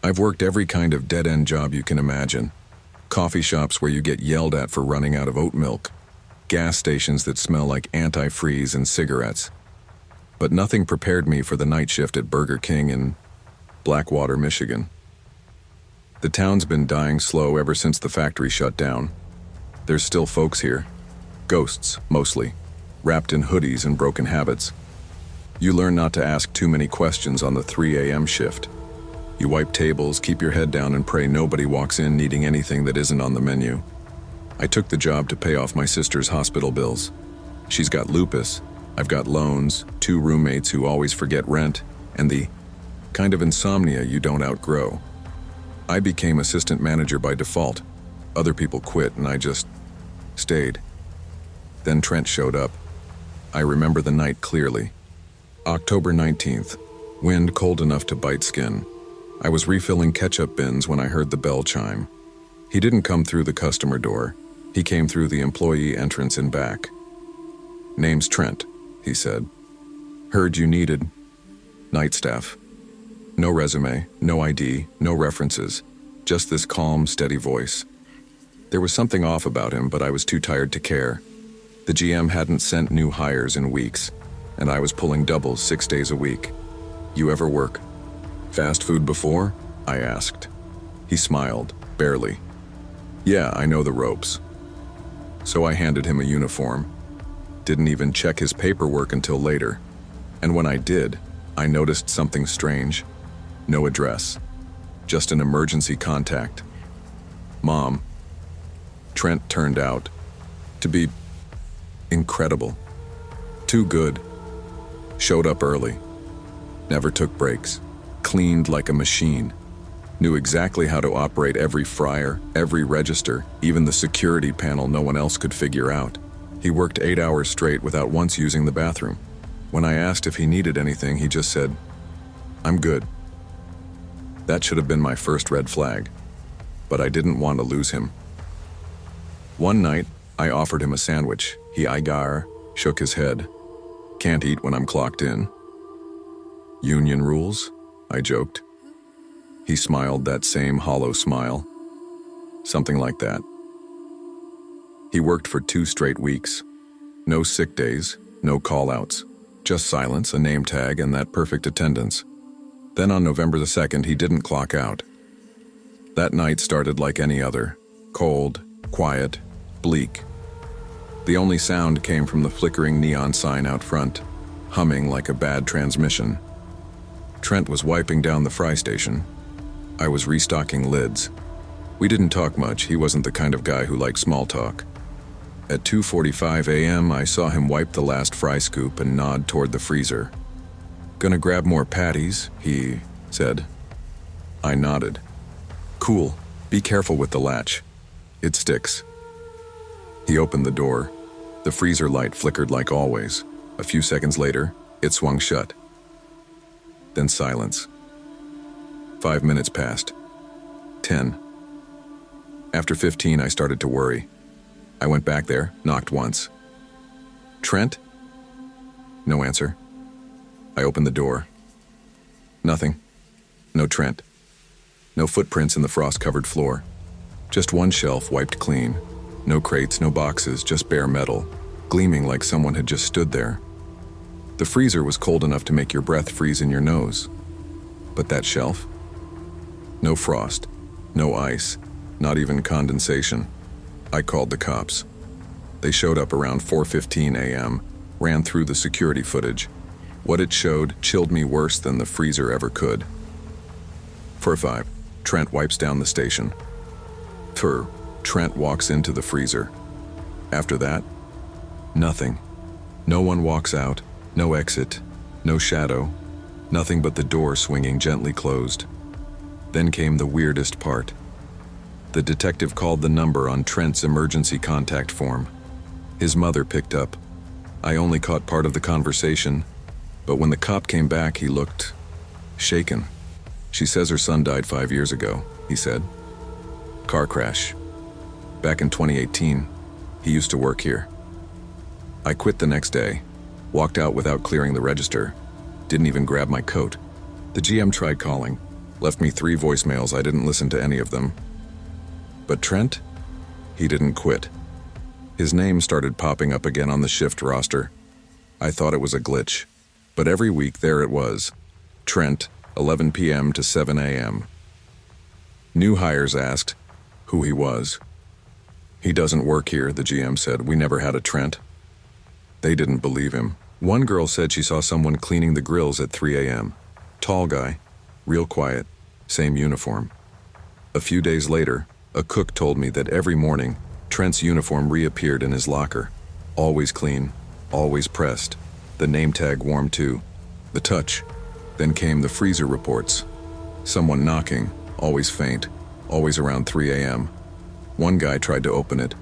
I've worked every kind of dead-end job you can imagine. Coffee shops where you get yelled at for running out of oat milk. Gas stations that smell like antifreeze and cigarettes. But nothing prepared me for the night shift at Burger King in Blackwater, Michigan. The town's been dying slow ever since the factory shut down. There's still folks here. Ghosts, mostly. Wrapped in hoodies and broken habits. You learn not to ask too many questions on the 3 a.m. shift. You wipe tables, keep your head down, and pray nobody walks in needing anything that isn't on the menu. I took the job to pay off my sister's hospital bills. She's got lupus, I've got loans, 2 roommates who always forget rent, and the kind of insomnia you don't outgrow. I became assistant manager by default. Other people quit and I just stayed. Then Trent showed up. I remember the night clearly. October 19th, wind cold enough to bite skin. I was refilling ketchup bins when I heard the bell chime. He didn't come through the customer door. He came through the employee entrance in back. "Name's Trent," he said. "Heard you needed night staff." No resume, no ID, no references, just this calm, steady voice. There was something off about him, but I was too tired to care. The GM hadn't sent new hires in weeks, and I was pulling doubles 6 days a week. "You ever work fast food before?" I asked. He smiled, barely. "Yeah, I know the ropes." So I handed him a uniform. Didn't even check his paperwork until later. And when I did, I noticed something strange. No address. Just an emergency contact. Mom. Trent turned out to be incredible. Too good. Showed up early. Never took breaks. Cleaned like a machine. Knew exactly how to operate every fryer, every register, even the security panel no one else could figure out. He worked 8 hours straight without once using the bathroom. When I asked if he needed anything, he just said, "I'm good." That should have been my first red flag, but I didn't want to lose him. One night, I offered him a sandwich. He shook his head. "Can't eat when I'm clocked in." "Union rules?" I joked. He smiled that same hollow smile. Something like that. He worked for 2 straight weeks. No sick days, no call-outs. Just silence, a name tag, and that perfect attendance. Then on November the 2nd, he didn't clock out. That night started like any other. Cold, quiet, bleak. The only sound came from the flickering neon sign out front, humming like a bad transmission. Trent was wiping down the fry station. I was restocking lids. We didn't talk much. He wasn't the kind of guy who liked small talk. At 2:45 a.m., I saw him wipe the last fry scoop and nod toward the freezer. "Gonna grab more patties," he said. I nodded. "Cool. Be careful with the latch. It sticks." He opened the door. The freezer light flickered like always. A few seconds later, it swung shut. Then silence. 5 minutes passed. 10. After 15, I started to worry. I went back there, knocked once. "Trent?" No answer. I opened the door. Nothing. No Trent. No footprints in the frost-covered floor. Just one shelf wiped clean. No crates, no boxes, just bare metal, gleaming like someone had just stood there. The freezer was cold enough to make your breath freeze in your nose. But that shelf? No frost, no ice, not even condensation. I called the cops. They showed up around 4:15 a.m., ran through the security footage. What it showed chilled me worse than the freezer ever could. 4:05, Trent wipes down the station. Trent walks into the freezer. After that, nothing. No one walks out, no exit, no shadow, nothing but the door swinging gently closed. Then came the weirdest part. The detective called the number on Trent's emergency contact form. His mother picked up. I only caught part of the conversation, but when the cop came back, he looked shaken. "She says her son died 5 years ago," he said. "Car crash. Back in 2018, he used to work here." I quit the next day, walked out without clearing the register, didn't even grab my coat. The GM tried calling, Left me 3 voicemails. I didn't listen to any of them. But Trent? He didn't quit. His name started popping up again on the shift roster. I thought it was a glitch. But every week there it was. Trent, 11 p.m. to 7 a.m. New hires asked who he was. He doesn't work here, the GM said. We never had a Trent. They didn't believe him. One girl said she saw someone cleaning the grills at 3 a.m. Tall guy, real quiet, same uniform. A few days later, a cook told me that every morning, Trent's uniform reappeared in his locker. Always clean, always pressed. The name tag warm too. The touch. Then came the freezer reports. Someone knocking, always faint, always around 3 a.m. One guy tried to open it,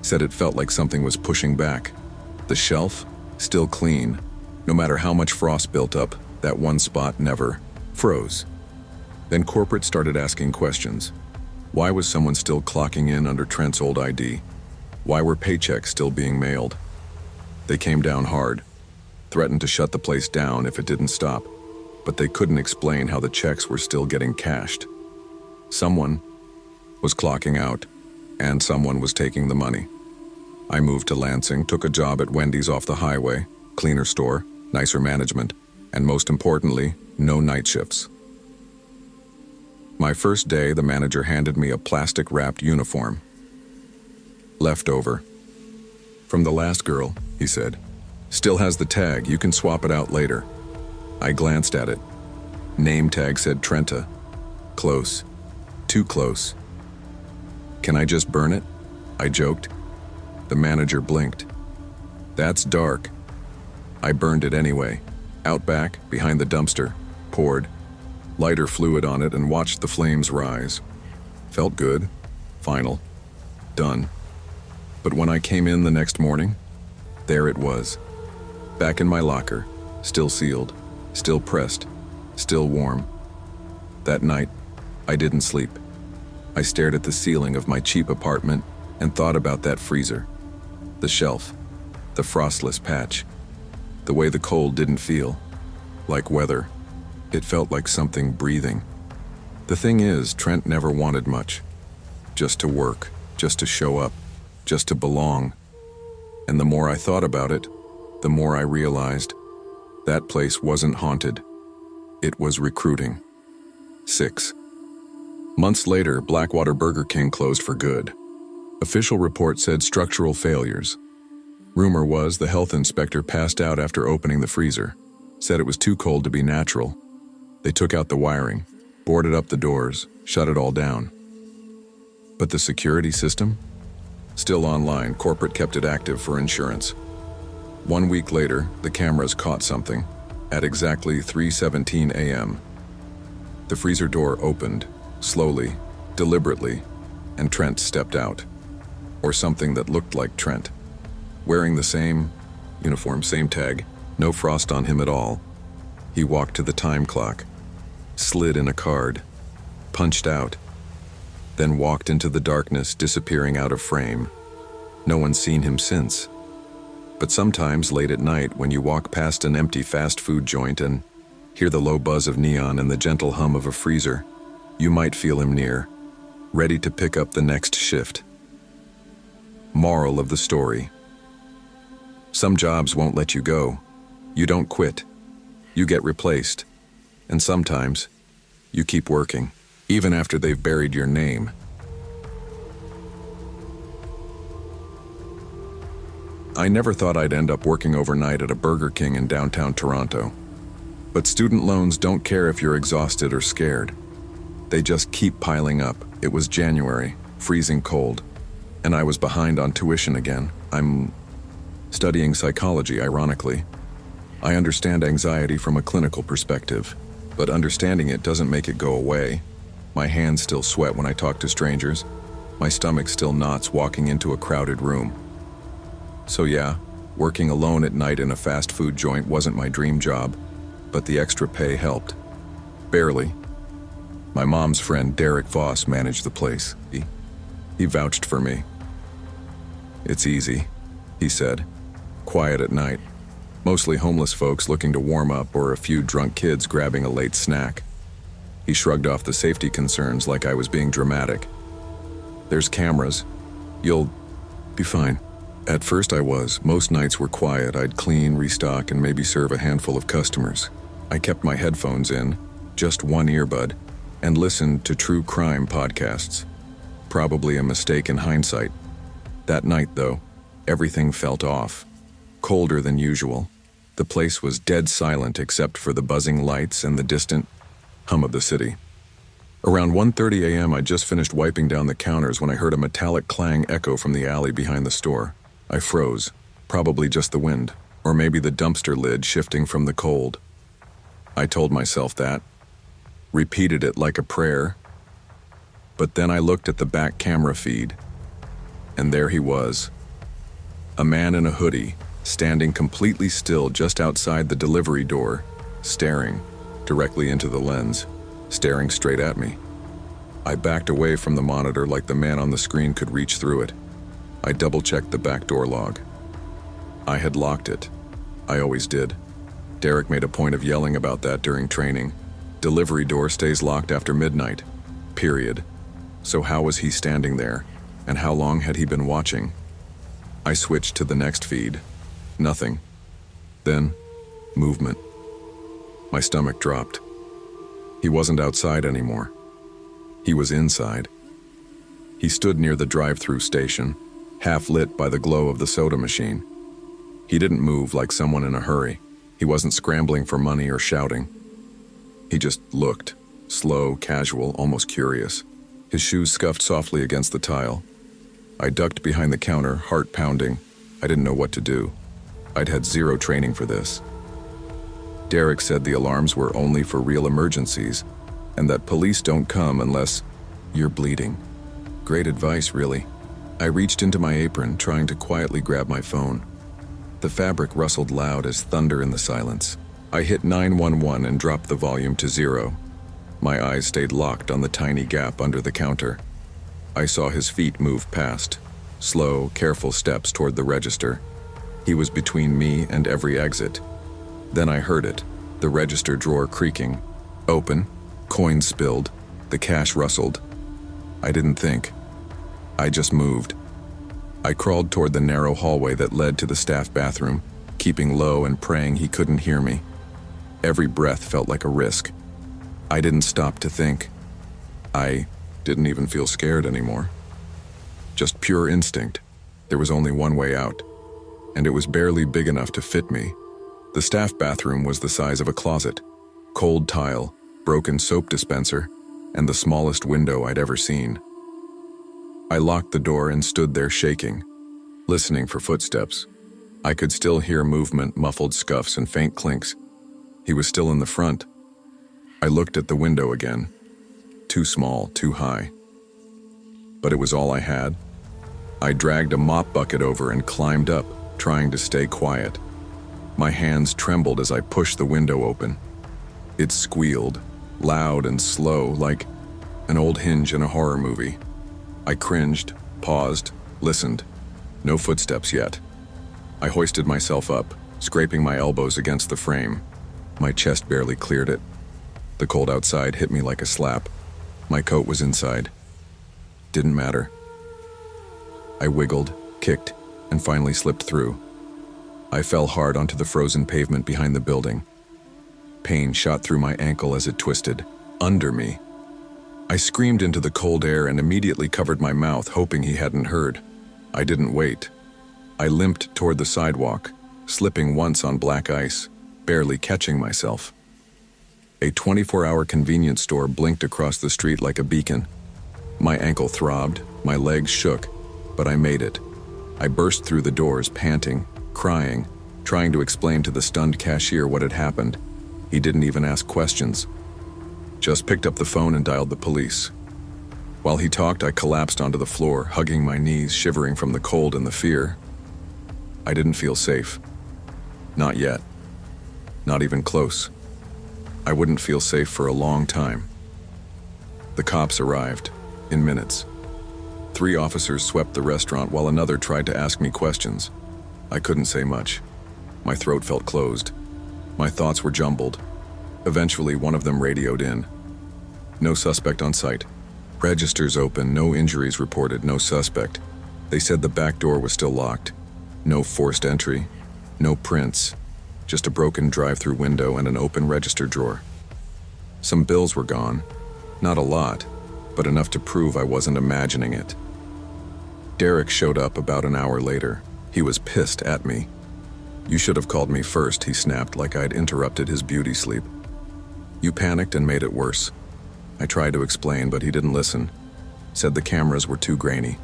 said it felt like something was pushing back. The shelf, still clean. No matter how much frost built up, that one spot never froze. Then corporate started asking questions. Why was someone still clocking in under Trent's old ID? Why were paychecks still being mailed? They came down hard, threatened to shut the place down if it didn't stop, but they couldn't explain how the checks were still getting cashed. Someone was clocking out, and someone was taking the money. I moved to Lansing, took a job at Wendy's off the highway, cleaner store, nicer management, and most importantly, no night shifts. My first day, the manager handed me a plastic-wrapped uniform. Leftover. From the last girl, he said. Still has the tag, you can swap it out later. I glanced at it. Name tag said Trenta. Close. Too close. Can I just burn it? I joked. The manager blinked. That's dark. I burned it anyway. Out back, behind the dumpster, poured lighter fluid on it and watched the flames rise. Felt good. Final. Done. But when I came in the next morning, there it was. Back in my locker, still sealed, still pressed, still warm. That night, I didn't sleep. I stared at the ceiling of my cheap apartment and thought about that freezer. The shelf, the frostless patch, the way the cold didn't feel like weather. It felt like something breathing. The thing is, Trent never wanted much. Just to work, just to show up, just to belong. And the more I thought about it, the more I realized that place wasn't haunted. It was recruiting. 6 months later, Blackwater Burger King closed for good. Official report said structural failures. Rumor was the health inspector passed out after opening the freezer, said it was too cold to be natural. They took out the wiring, boarded up the doors, shut it all down. But the security system? Still online, corporate kept it active for insurance. 1 week later, the cameras caught something. At exactly 3:17 a.m., the freezer door opened, slowly, deliberately, and Trent stepped out. Or something that looked like Trent. Wearing the same uniform, same tag, no frost on him at all. He walked to the time clock, slid in a card, punched out, then walked into the darkness, disappearing out of frame. No one's seen him since. But sometimes late at night, when you walk past an empty fast food joint and hear the low buzz of neon and the gentle hum of a freezer, you might feel him near, ready to pick up the next shift. Moral of the story. Some jobs won't let you go. You don't quit. You get replaced. And sometimes, you keep working, even after they've buried your name. I never thought I'd end up working overnight at a Burger King in downtown Toronto. But student loans don't care if you're exhausted or scared. They just keep piling up. It was January, freezing cold, and I was behind on tuition again. I'm studying psychology, ironically. I understand anxiety from a clinical perspective, but understanding it doesn't make it go away. My hands still sweat when I talk to strangers. My stomach still knots walking into a crowded room. So yeah, working alone at night in a fast food joint wasn't my dream job, but the extra pay helped. Barely. My mom's friend Derek Voss managed the place. He vouched for me. It's easy, he said. Quiet at night. Mostly homeless folks looking to warm up or a few drunk kids grabbing a late snack. He shrugged off the safety concerns like I was being dramatic. "There's cameras. You'll be fine." At first I was. Most nights were quiet. I'd clean, restock, and maybe serve a handful of customers. I kept my headphones in, just one earbud, and listened to true crime podcasts. Probably a mistake in hindsight. That night, though, everything felt off. Colder than usual. The place was dead silent except for the buzzing lights and the distant hum of the city. Around 1:30 a.m. I'd just finished wiping down the counters when I heard a metallic clang echo from the alley behind the store. I froze. Probably just the wind, or maybe the dumpster lid shifting from the cold. I told myself that. Repeated it like a prayer. But then I looked at the back camera feed, and there he was. A man in a hoodie, standing completely still just outside the delivery door, staring directly into the lens, staring straight at me. I backed away from the monitor like the man on the screen could reach through it. I double-checked the back door log. I had locked it. I always did. Derek made a point of yelling about that during training. Delivery door stays locked after midnight. Period. So how was he standing there? And how long had he been watching? I switched to the next feed. Nothing. Then, movement. My stomach dropped. He wasn't outside anymore. He was inside. He stood near the drive-through station, half lit by the glow of the soda machine. He didn't move like someone in a hurry. He wasn't scrambling for money or shouting. He just looked, slow, casual, almost curious. His shoes scuffed softly against the tile. I ducked behind the counter, heart pounding. I didn't know what to do. I'd had zero training for this. Derek said the alarms were only for real emergencies, and that police don't come unless you're bleeding. Great advice, really. I reached into my apron, trying to quietly grab my phone. The fabric rustled loud as thunder in the silence. I hit 911 and dropped the volume to 0. My eyes stayed locked on the tiny gap under the counter. I saw his feet move past, slow, careful steps toward the register. He was between me and every exit. Then I heard it, the register drawer creaking. Open, coins spilled, the cash rustled. I didn't think. I just moved. I crawled toward the narrow hallway that led to the staff bathroom, keeping low and praying he couldn't hear me. Every breath felt like a risk. I didn't stop to think. I didn't even feel scared anymore. Just pure instinct. There was only one way out, and it was barely big enough to fit me. The staff bathroom was the size of a closet, cold tile, broken soap dispenser, and the smallest window I'd ever seen. I locked the door and stood there shaking, listening for footsteps. I could still hear movement, muffled scuffs, and faint clinks. He was still in the front. I looked at the window again. Too small, too high. But it was all I had. I dragged a mop bucket over and climbed up, trying to stay quiet. My hands trembled as I pushed the window open. It squealed, loud and slow, like an old hinge in a horror movie. I cringed, paused, listened. No footsteps yet. I hoisted myself up, scraping my elbows against the frame. My chest barely cleared it. The cold outside hit me like a slap. My coat was inside. Didn't matter. I wiggled, kicked, and finally slipped through. I fell hard onto the frozen pavement behind the building. Pain shot through my ankle as it twisted, under me. I screamed into the cold air and immediately covered my mouth, hoping he hadn't heard. I didn't wait. I limped toward the sidewalk, slipping once on black ice, barely catching myself. A 24-hour convenience store blinked across the street like a beacon. My ankle throbbed, my legs shook, but I made it. I burst through the doors, panting, crying, trying to explain to the stunned cashier what had happened. He didn't even ask questions. Just picked up the phone and dialed the police. While he talked, I collapsed onto the floor, hugging my knees, shivering from the cold and the fear. I didn't feel safe. Not yet. Not even close. I wouldn't feel safe for a long time. The cops arrived, in minutes. 3 officers swept the restaurant while another tried to ask me questions. I couldn't say much. My throat felt closed. My thoughts were jumbled. Eventually, one of them radioed in. No suspect on site. Registers open, no injuries reported, no suspect. They said the back door was still locked. No forced entry, no prints, just a broken drive-through window and an open register drawer. Some bills were gone. Not a lot, but enough to prove I wasn't imagining it. Derek showed up about an hour later. He was pissed at me. "You should have called me first," he snapped like I'd interrupted his beauty sleep. "You panicked and made it worse." I tried to explain, but he didn't listen. Said the cameras were too grainy.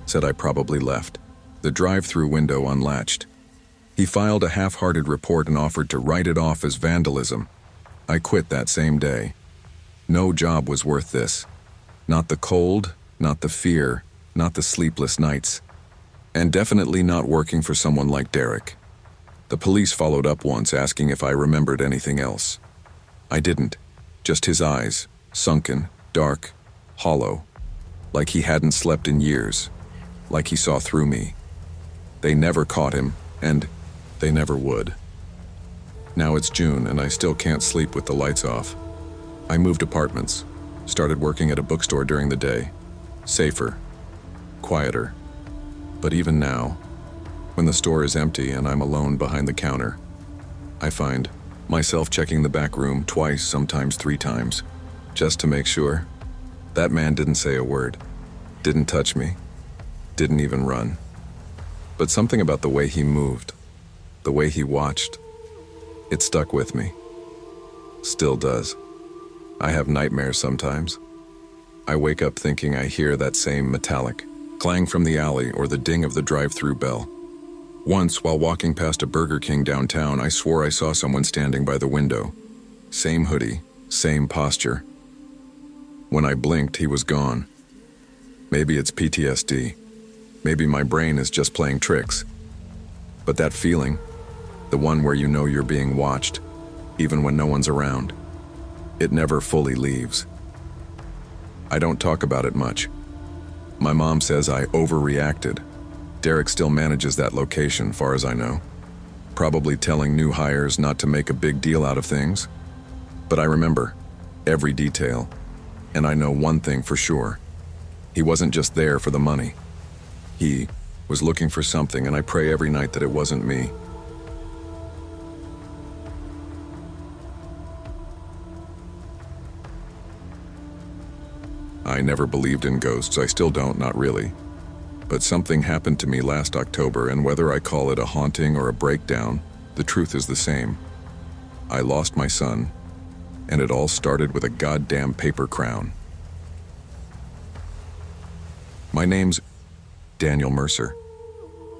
Said I probably left. The drive-through window unlatched. He filed a half-hearted report and offered to write it off as vandalism. I quit that same day. No job was worth this. Not the cold, not the fear, not the sleepless nights. And definitely not working for someone like Derek. The police followed up once asking if I remembered anything else. I didn't. Just his eyes, sunken, dark, hollow. Like he hadn't slept in years. Like he saw through me. They never caught him, and they never would. Now it's June and I still can't sleep with the lights off. I moved apartments, started working at a bookstore during the day. Safer, quieter. But even now, when the store is empty and I'm alone behind the counter, I find myself checking the back room twice, sometimes 3 times, just to make sure. That man didn't say a word, didn't touch me, didn't even run. But something about the way he moved, the way he watched, it stuck with me. Still does. I have nightmares sometimes. I wake up thinking I hear that same metallic clang from the alley or the ding of the drive-through bell. Once, while walking past a Burger King downtown, I swore I saw someone standing by the window. Same hoodie, same posture. When I blinked, he was gone. Maybe it's PTSD. Maybe my brain is just playing tricks. But that feeling, the one where you know you're being watched, even when no one's around, it never fully leaves. I don't talk about it much. My mom says I overreacted. Derek still manages that location, far as I know. Probably telling new hires not to make a big deal out of things. But I remember every detail. And I know one thing for sure. He wasn't just there for the money. He was looking for something, and I pray every night that it wasn't me. I never believed in ghosts. I still don't, not really. But something happened to me last October, and whether I call it a haunting or a breakdown, the truth is the same. I lost my son, and it all started with a goddamn paper crown. My name's Daniel Mercer.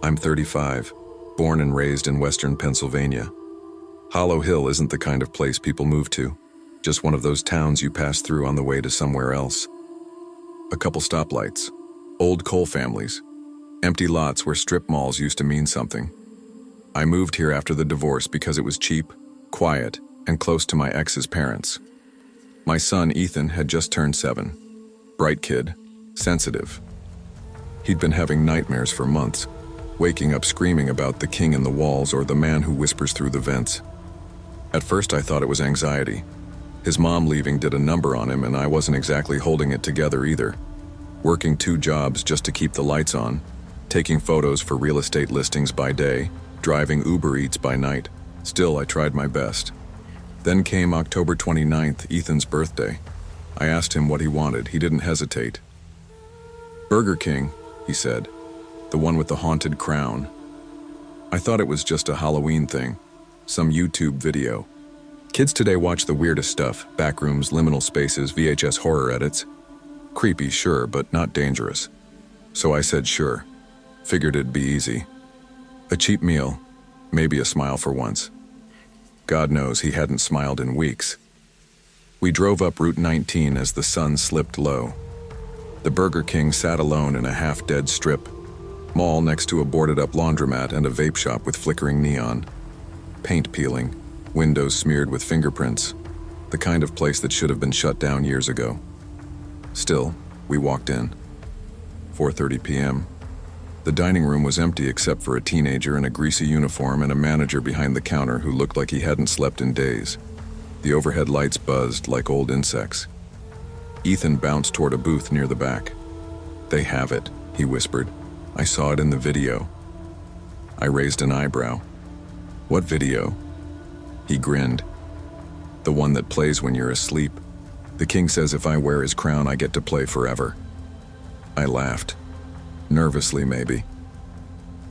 I'm 35, born and raised in western Pennsylvania. Hollow Hill isn't the kind of place people move to, just one of those towns you pass through on the way to somewhere else. A couple stoplights, old coal families, empty lots where strip malls used to mean something. I moved here after the divorce because it was cheap, quiet, and close to my ex's parents. My son, Ethan, had just turned 7. Bright kid, sensitive. He'd been having nightmares for months, waking up screaming about the king in the walls or the man who whispers through the vents. At first I thought it was anxiety. His mom leaving did a number on him, and I wasn't exactly holding it together either. Working 2 jobs just to keep the lights on, taking photos for real estate listings by day, driving Uber Eats by night. Still, I tried my best. Then came October 29th, Ethan's birthday. I asked him what he wanted. He didn't hesitate. "Burger King," he said. "The one with the haunted crown." I thought it was just a Halloween thing, some YouTube video. Kids today watch the weirdest stuff, backrooms, liminal spaces, VHS horror edits. Creepy, sure, but not dangerous. So I said sure. Figured it'd be easy. A cheap meal, maybe a smile for once. God knows he hadn't smiled in weeks. We drove up Route 19 as the sun slipped low. The Burger King sat alone in a half-dead strip mall next to a boarded-up laundromat and a vape shop with flickering neon. Paint peeling, windows smeared with fingerprints, the kind of place that should have been shut down years ago. Still, we walked in. 4:30 p.m. The dining room was empty except for a teenager in a greasy uniform and a manager behind the counter who looked like he hadn't slept in days. The overhead lights buzzed like old insects. Ethan bounced toward a booth near the back. "They have it," he whispered. "I saw it in the video." I raised an eyebrow. "What video?" He grinned. "The one that plays when you're asleep. The king says if I wear his crown, I get to play forever." I laughed. Nervously, maybe.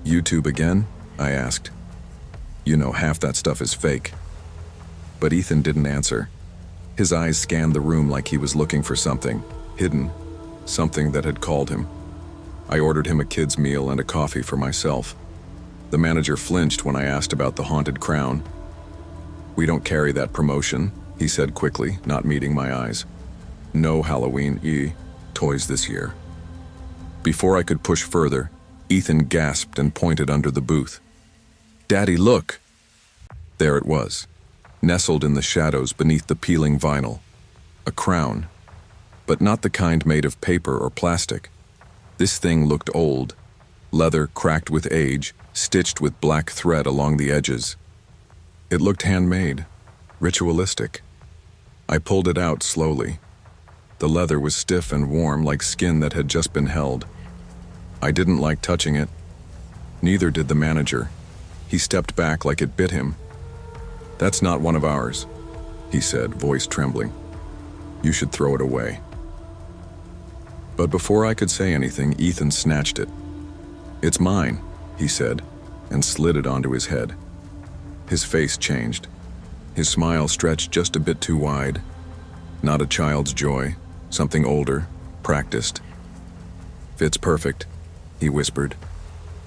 "YouTube again?" I asked. "You know, half that stuff is fake." But Ethan didn't answer. His eyes scanned the room like he was looking for something hidden, something that had called him. I ordered him a kid's meal and a coffee for myself. The manager flinched when I asked about the haunted crown. "We don't carry that promotion," he said quickly, not meeting my eyes. "No Halloween toys this year." Before I could push further, Ethan gasped and pointed under the booth. "Daddy, look!" There it was, nestled in the shadows beneath the peeling vinyl. A crown, but not the kind made of paper or plastic. This thing looked old, leather cracked with age, stitched with black thread along the edges. It looked handmade, ritualistic. I pulled it out slowly. The leather was stiff and warm like skin that had just been held. I didn't like touching it. Neither did the manager. He stepped back like it bit him. "That's not one of ours," he said, voice trembling. "You should throw it away." But before I could say anything, Ethan snatched it. "It's mine," he said, and slid it onto his head. His face changed. His smile stretched just a bit too wide. Not a child's joy, something older, practiced. "Fits perfect," he whispered.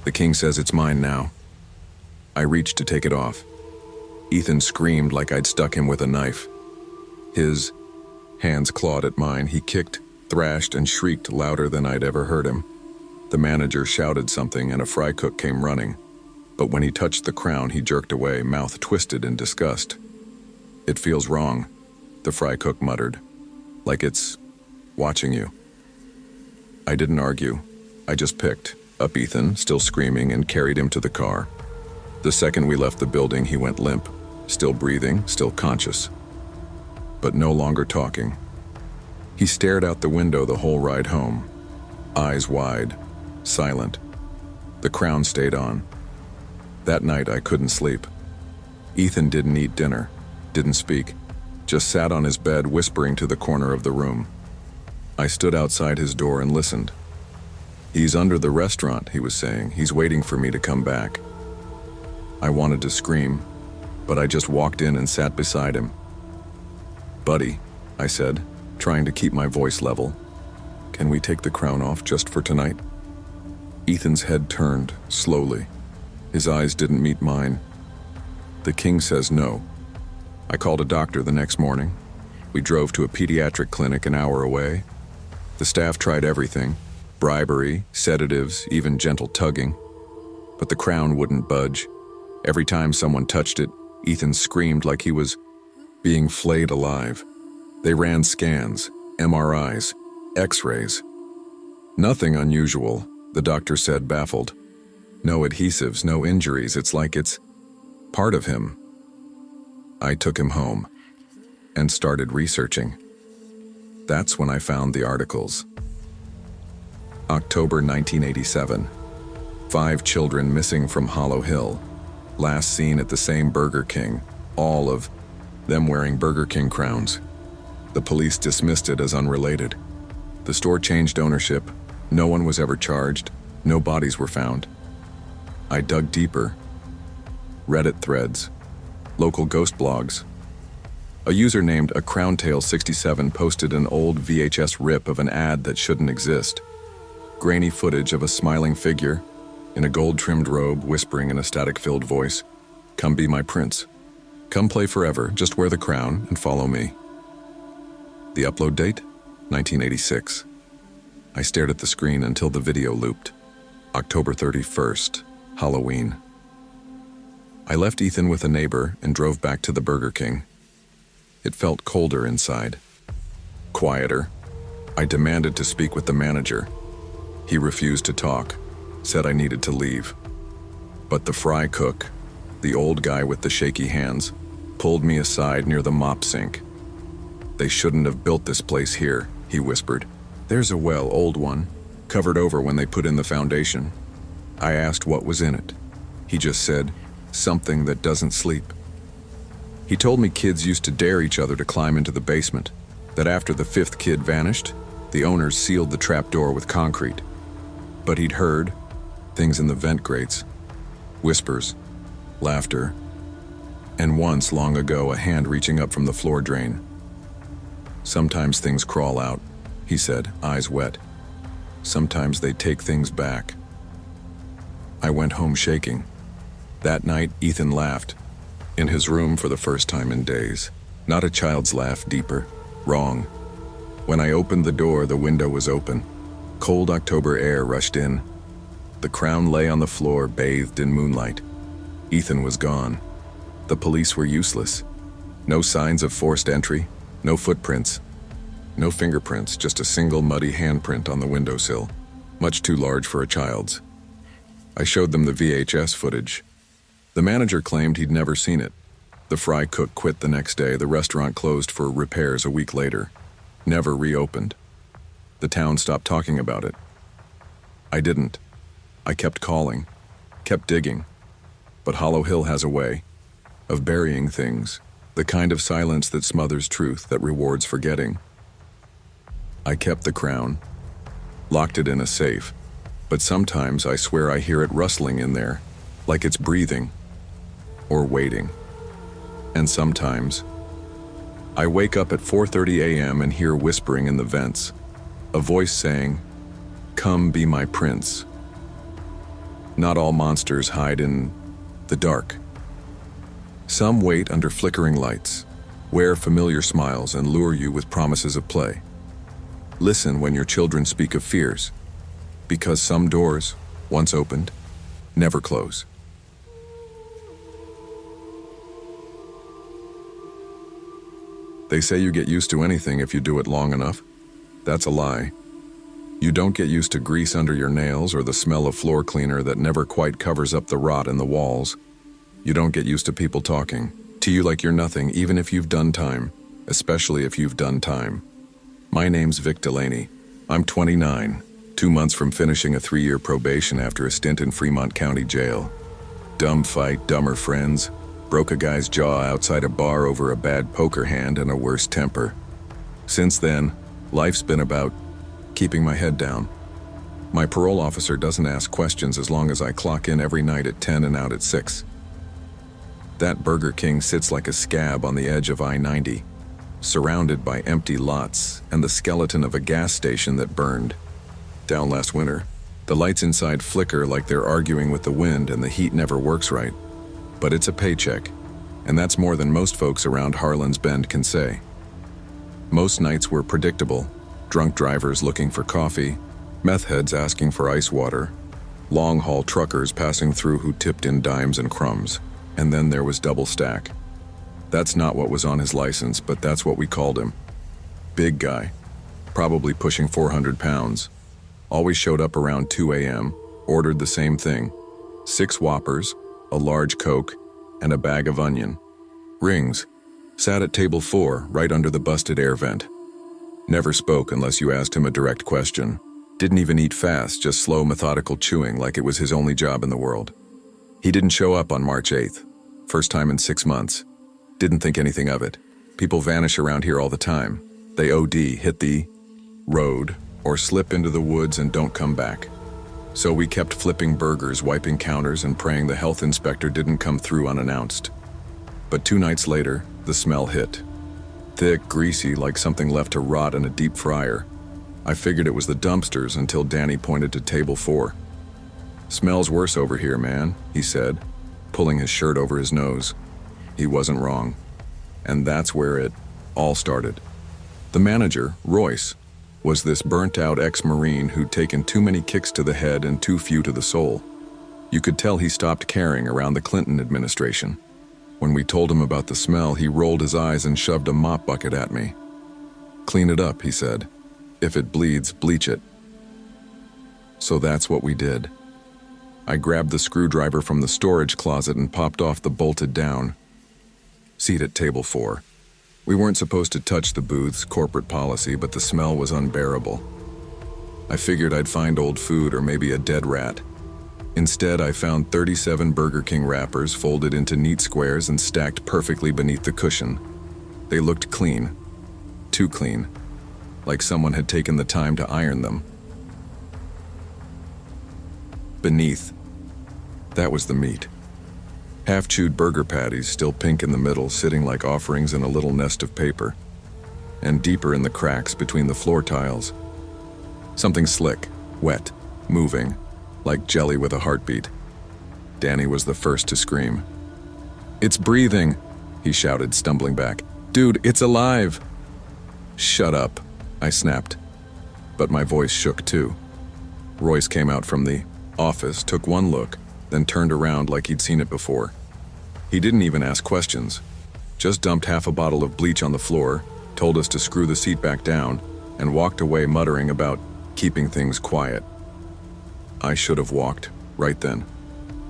"The king says it's mine now." I reached to take it off. Ethan screamed like I'd stuck him with a knife. His hands clawed at mine. He kicked, thrashed, and shrieked louder than I'd ever heard him. The manager shouted something and a fry cook came running. But when he touched the crown, he jerked away, mouth twisted in disgust. "It feels wrong," the fry cook muttered. "Like it's watching you." I didn't argue. I just picked up Ethan, still screaming, and carried him to the car. The second we left the building, he went limp, still breathing, still conscious, but no longer talking. He stared out the window the whole ride home, eyes wide, silent. The crown stayed on. That night I couldn't sleep. Ethan didn't eat dinner, didn't speak, just sat on his bed whispering to the corner of the room. I stood outside his door and listened. "He's under the restaurant," he was saying. "He's waiting for me to come back." I wanted to scream, but I just walked in and sat beside him. "Buddy," I said, trying to keep my voice level, "can we take the crown off just for tonight?" Ethan's head turned, slowly. His eyes didn't meet mine. "The king says no." I called a doctor the next morning. We drove to a pediatric clinic an hour away. The staff tried everything, bribery, sedatives, even gentle tugging. But the crown wouldn't budge. Every time someone touched it, Ethan screamed like he was being flayed alive. They ran scans, MRIs, X-rays. Nothing unusual, the doctor said, baffled. No adhesives, no injuries. It's like it's part of him. I took him home and started researching. That's when I found the articles. October 1987. 5 children missing from Hollow Hill. Last seen at the same Burger King. All of them wearing Burger King crowns. The police dismissed it as unrelated. The store changed ownership. No one was ever charged. No bodies were found. I dug deeper. Reddit threads. Local ghost blogs. A user named ACrownTale67 posted an old VHS rip of an ad that shouldn't exist. Grainy footage of a smiling figure in a gold-trimmed robe whispering in a static-filled voice, "Come be my prince. Come play forever, just wear the crown and follow me." The upload date? 1986. I stared at the screen until the video looped. October 31st, Halloween. I left Ethan with a neighbor and drove back to the Burger King. It felt colder inside. Quieter. I demanded to speak with the manager. He refused to talk, said I needed to leave. But the fry cook, the old guy with the shaky hands, pulled me aside near the mop sink. "They shouldn't have built this place here," he whispered. "There's a well, old one, covered over when they put in the foundation." I asked what was in it. He just said, "Something that doesn't sleep." He told me kids used to dare each other to climb into the basement, that after the fifth kid vanished, the owners sealed the trapdoor with concrete. But he'd heard things in the vent grates, whispers, laughter, and once, long ago, a hand reaching up from the floor drain. "Sometimes things crawl out," he said, eyes wet. "Sometimes they take things back." I went home shaking. That night, Ethan laughed. In his room for the first time in days. Not a child's laugh, deeper. Wrong. When I opened the door, the window was open. Cold October air rushed in. The crown lay on the floor, bathed in moonlight. Ethan was gone. The police were useless. No signs of forced entry, no footprints, no fingerprints, just a single muddy handprint on the windowsill, much too large for a child's. I showed them the VHS footage. The manager claimed he'd never seen it. The fry cook quit the next day. The restaurant closed for repairs a week later. Never reopened. The town stopped talking about it. I didn't. I kept calling, kept digging. But Hollow Hill has a way of burying things, the kind of silence that smothers truth, that rewards forgetting. I kept the crown, locked it in a safe, but sometimes I swear I hear it rustling in there, like it's breathing or waiting. And sometimes I wake up at 4:30 a.m. and hear whispering in the vents, a voice saying, "Come be my prince." Not all monsters hide in the dark. Some wait under flickering lights, wear familiar smiles, and lure you with promises of play. Listen when your children speak of fears, because some doors, once opened, never close. They say you get used to anything if you do it long enough. That's a lie. You don't get used to grease under your nails or the smell of floor cleaner that never quite covers up the rot in the walls. You don't get used to people talking to you like you're nothing, even if you've done time, especially if you've done time. My name's Vic Delaney. I'm 29, 2 months from finishing a 3-year probation after a stint in Fremont County Jail. Dumb fight, dumber friends. Broke a guy's jaw outside a bar over a bad poker hand and a worse temper. Since then, life's been about keeping my head down. My parole officer doesn't ask questions as long as I clock in every night at 10 and out at 6. That Burger King sits like a scab on the edge of I-90, surrounded by empty lots and the skeleton of a gas station that burned down last winter. The lights inside flicker like they're arguing with the wind, and the heat never works right. But it's a paycheck, and that's more than most folks around Harlan's Bend can say. Most nights were predictable. Drunk drivers looking for coffee, meth heads asking for ice water, long-haul truckers passing through who tipped in dimes and crumbs. And then there was Double Stack. That's not what was on his license, but that's what we called him. Big guy, probably pushing 400 pounds. Always showed up around 2 a.m., ordered the same thing. 6 Whoppers, a large Coke, and a bag of onion rings. Sat at table 4, right under the busted air vent. Never spoke unless you asked him a direct question. Didn't even eat fast, just slow, methodical chewing like it was his only job in the world. He didn't show up on March 8th. First time in 6 months. Didn't think anything of it. People vanish around here all the time. They OD, hit the road, or slip into the woods and don't come back. So we kept flipping burgers, wiping counters, and praying the health inspector didn't come through unannounced. But 2 nights later, the smell hit. Thick, greasy, like something left to rot in a deep fryer. I figured it was the dumpsters until Danny pointed to table 4. "Smells worse over here, man," he said, pulling his shirt over his nose. He wasn't wrong. And that's where it all started. The manager, Royce, was this burnt-out ex-Marine who'd taken too many kicks to the head and too few to the soul. You could tell he stopped caring around the Clinton administration. When we told him about the smell, he rolled his eyes and shoved a mop bucket at me. "Clean it up," he said. "If it bleeds, bleach it." So that's what we did. I grabbed the screwdriver from the storage closet and popped off the bolted down seat at table 4. We weren't supposed to touch the booths, corporate policy, but the smell was unbearable. I figured I'd find old food or maybe a dead rat. Instead, I found 37 Burger King wrappers folded into neat squares and stacked perfectly beneath the cushion. They looked clean. Too clean. Like someone had taken the time to iron them. Beneath. That was the meat. Half-chewed burger patties, still pink in the middle, sitting like offerings in a little nest of paper. And deeper in the cracks between the floor tiles. Something slick, wet, moving, like jelly with a heartbeat. Danny was the first to scream. "It's breathing," he shouted, stumbling back. "Dude, it's alive!" "Shut up," I snapped. But my voice shook too. Royce came out from the office, took one look, then turned around like he'd seen it before. He didn't even ask questions, just dumped half a bottle of bleach on the floor, told us to screw the seat back down, and walked away muttering about keeping things quiet. I should have walked, right then.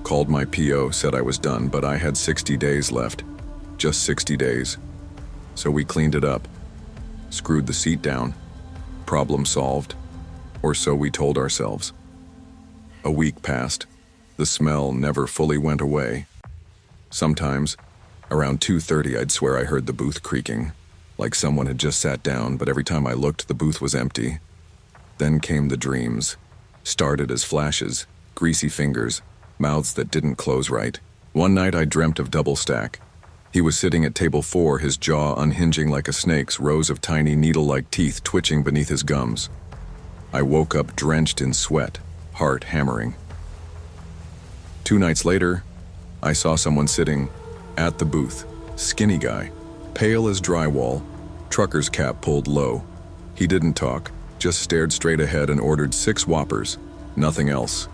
Called my PO, said I was done, but I had 60 days left. Just 60 days. So we cleaned it up, screwed the seat down. Problem solved. Or so we told ourselves. A week passed. The smell never fully went away. Sometimes, around 2:30, I'd swear I heard the booth creaking, like someone had just sat down, but every time I looked, the booth was empty. Then came the dreams. Started as flashes, greasy fingers, mouths that didn't close right. One night I dreamt of Double Stack. He was sitting at table 4, his jaw unhinging like a snake's, rows of tiny needle-like teeth twitching beneath his gums. I woke up drenched in sweat, heart hammering. 2 nights later, I saw someone sitting at the booth, skinny guy, pale as drywall, trucker's cap pulled low. He didn't talk, just stared straight ahead and ordered 6 Whoppers, nothing else.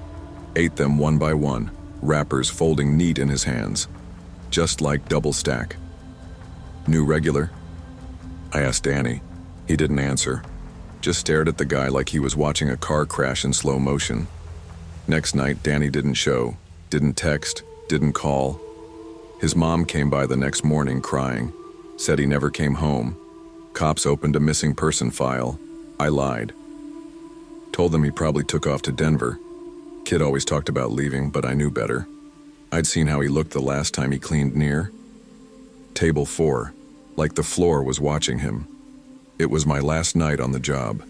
Ate them one by one, wrappers folding neat in his hands, just like Double Stack. "New regular?" I asked Danny. He didn't answer, just stared at the guy like he was watching a car crash in slow motion. Next night, Danny didn't show, didn't text, didn't call. His mom came by the next morning crying, said he never came home. Cops opened a missing person file. I lied. Told them he probably took off to Denver. Kid always talked about leaving, but I knew better. I'd seen how he looked the last time he cleaned near. Table 4, like the floor was watching him. It was my last night on the job.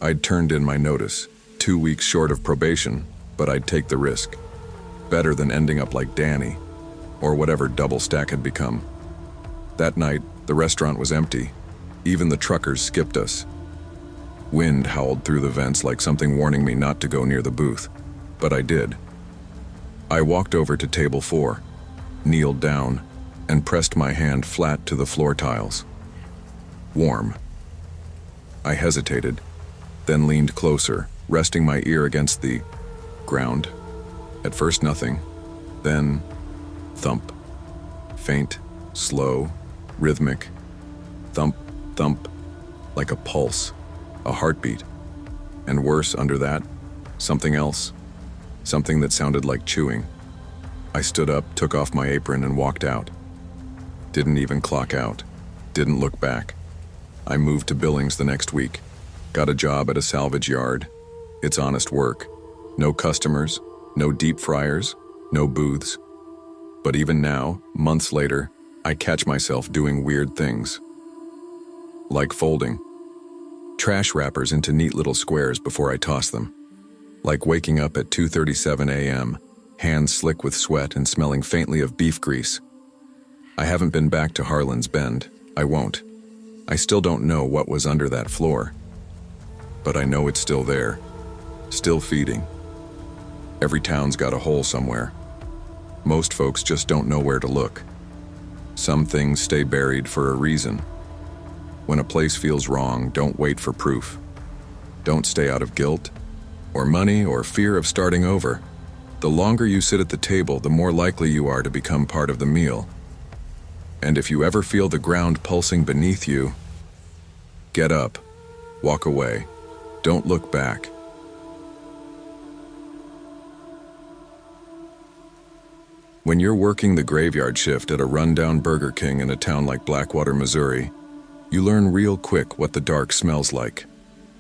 I'd turned in my notice, 2 weeks short of probation, but I'd take the risk. Better than ending up like Danny, or whatever Double Stack had become. That night, the restaurant was empty. Even the truckers skipped us. Wind howled through the vents like something warning me not to go near the booth, but I did. I walked over to table 4, kneeled down, and pressed my hand flat to the floor tiles. Warm. I hesitated, then leaned closer, resting my ear against the ground. At first nothing, then thump. Faint, slow, rhythmic. Thump, thump, like a pulse, a heartbeat. And worse under that, something else. Something that sounded like chewing. I stood up, took off my apron, and walked out. Didn't even clock out. Didn't look back. I moved to Billings the next week. Got a job at a salvage yard. It's honest work. No customers, no deep fryers, no booths. But even now, months later, I catch myself doing weird things. Like folding trash wrappers into neat little squares before I toss them. Like waking up at 2:37 a.m., hands slick with sweat and smelling faintly of beef grease. I haven't been back to Harlan's Bend. I won't. I still don't know what was under that floor. But I know it's still there. Still feeding. Every town's got a hole somewhere. Most folks just don't know where to look. Some things stay buried for a reason. When a place feels wrong, don't wait for proof. Don't stay out of guilt, or money, or fear of starting over. The longer you sit at the table, the more likely you are to become part of the meal. And if you ever feel the ground pulsing beneath you, get up, walk away, don't look back. When you're working the graveyard shift at a rundown Burger King in a town like Blackwater, Missouri, you learn real quick what the dark smells like.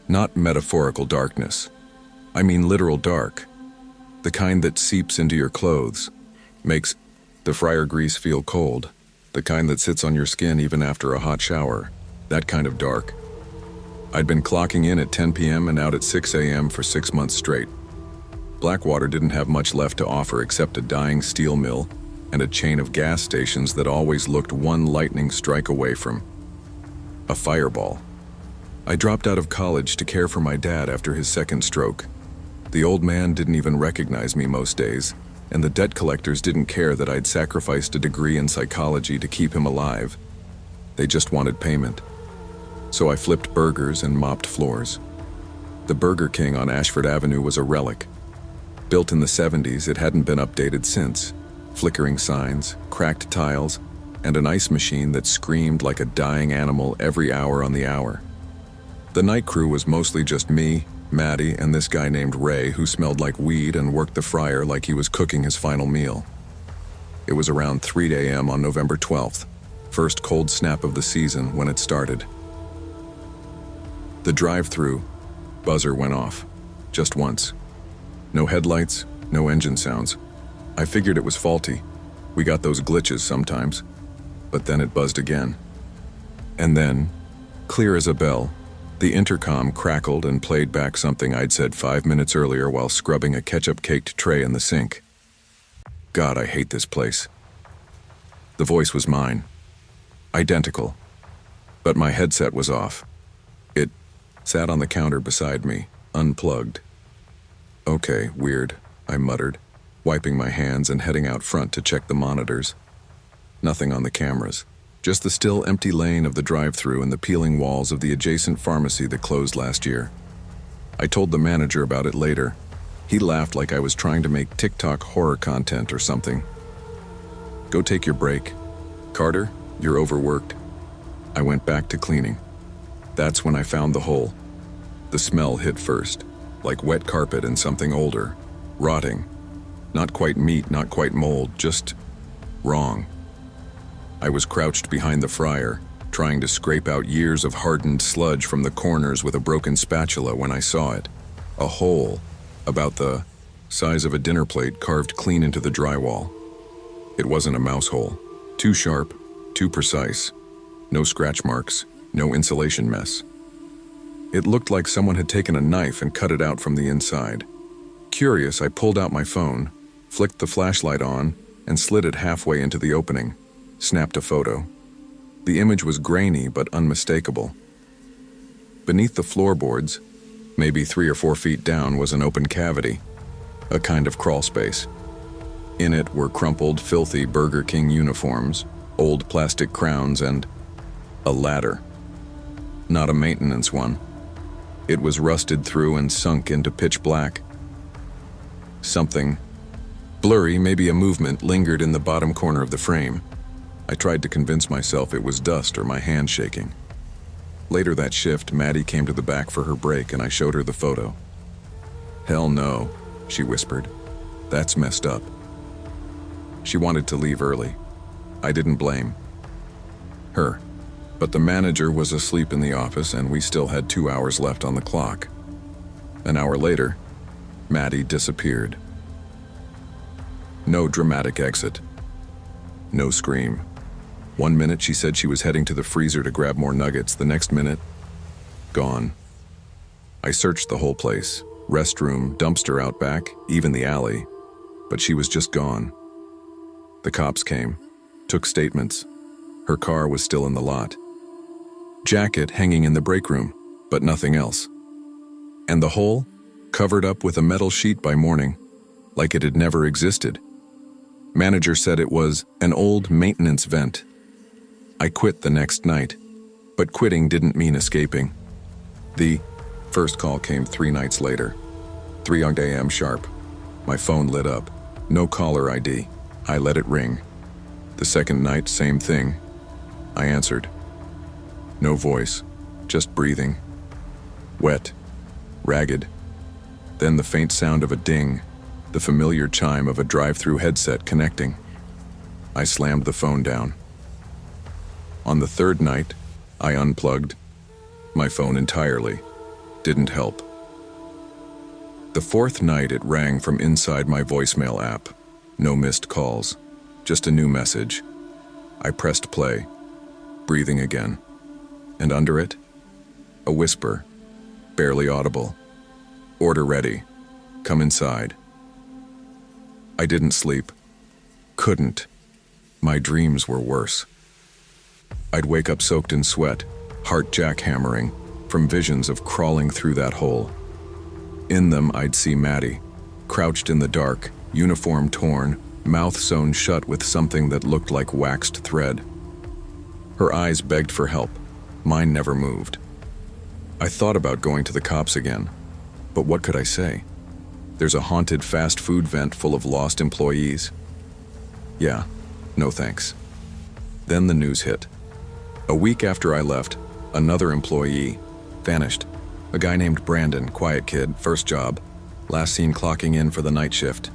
Not metaphorical darkness. I mean literal dark. The kind that seeps into your clothes, makes the fryer grease feel cold, the kind that sits on your skin even after a hot shower, that kind of dark. I'd been clocking in at 10 p.m. and out at 6 a.m. for 6 months straight. Blackwater didn't have much left to offer except a dying steel mill and a chain of gas stations that always looked one lightning strike away from a fireball. I dropped out of college to care for my dad after his second stroke. The old man didn't even recognize me most days, and the debt collectors didn't care that I'd sacrificed a degree in psychology to keep him alive. They just wanted payment. So I flipped burgers and mopped floors. The Burger King on Ashford Avenue was a relic. Built in the 70s, it hadn't been updated since. Flickering signs, cracked tiles, and an ice machine that screamed like a dying animal every hour on the hour. The night crew was mostly just me, Maddie, and this guy named Ray who smelled like weed and worked the fryer like he was cooking his final meal. It was around 3 a.m. on November 12th, first cold snap of the season when it started. The drive-through buzzer went off, just once. No headlights, no engine sounds. I figured it was faulty. We got those glitches sometimes. But then it buzzed again. And then, clear as a bell, the intercom crackled and played back something I'd said 5 minutes earlier while scrubbing a ketchup-caked tray in the sink. God, I hate this place. The voice was mine. Identical. But my headset was off. It sat on the counter beside me, unplugged. Okay, weird, I muttered, wiping my hands and heading out front to check the monitors. Nothing on the cameras. Just the still empty lane of the drive-thru and the peeling walls of the adjacent pharmacy that closed last year. I told the manager about it later. He laughed like I was trying to make TikTok horror content or something. Go take your break. Carter, you're overworked. I went back to cleaning. That's when I found the hole. The smell hit first, like wet carpet and something older, rotting. Not quite meat, not quite mold, just wrong. I was crouched behind the fryer, trying to scrape out years of hardened sludge from the corners with a broken spatula when I saw it. A hole, about the size of a dinner plate carved clean into the drywall. It wasn't a mouse hole. Too sharp, too precise. No scratch marks, no insulation mess. It looked like someone had taken a knife and cut it out from the inside. Curious, I pulled out my phone, flicked the flashlight on, and slid it halfway into the opening. Snapped a photo. The image was grainy but unmistakable. Beneath the floorboards, maybe 3 or 4 feet down, was an open cavity, a kind of crawl space. In it were crumpled, filthy Burger King uniforms, old plastic crowns, and a ladder. Not a maintenance one. It was rusted through and sunk into pitch black. Something blurry, maybe a movement, lingered in the bottom corner of the frame. I tried to convince myself it was dust or my hand shaking. Later that shift, Maddie came to the back for her break and I showed her the photo. "Hell no," she whispered. "That's messed up." She wanted to leave early. I didn't blame her. But the manager was asleep in the office and we still had 2 hours left on the clock. An hour later, Maddie disappeared. No dramatic exit. No scream. 1 minute she said she was heading to the freezer to grab more nuggets. The next minute, gone. I searched the whole place. Restroom, dumpster out back, even the alley. But she was just gone. The cops came, took statements. Her car was still in the lot. Jacket hanging in the break room, but nothing else. And the hole, covered up with a metal sheet by morning, like it had never existed. Manager said it was an old maintenance vent. I quit the next night, but quitting didn't mean escaping. The first call came 3 nights later, 3 a.m. sharp. My phone lit up, no caller ID. I let it ring. The second night, same thing. I answered. No voice, just breathing. Wet, ragged. Then the faint sound of a ding, the familiar chime of a drive-through headset connecting. I slammed the phone down. On the third night, I unplugged my phone entirely. Didn't help. The fourth night, it rang from inside my voicemail app. No missed calls, just a new message. I pressed play, breathing again. And under it, a whisper, barely audible. Order ready. Come inside. I didn't sleep. Couldn't. My dreams were worse. I'd wake up soaked in sweat, heart jackhammering, from visions of crawling through that hole. In them, I'd see Maddie, crouched in the dark, uniform torn, mouth sewn shut with something that looked like waxed thread. Her eyes begged for help. Mine never moved. I thought about going to the cops again, but what could I say? There's a haunted fast food vent full of lost employees. Yeah, no thanks. Then the news hit. A week after I left, another employee vanished. A guy named Brandon, quiet kid, first job, last seen clocking in for the night shift.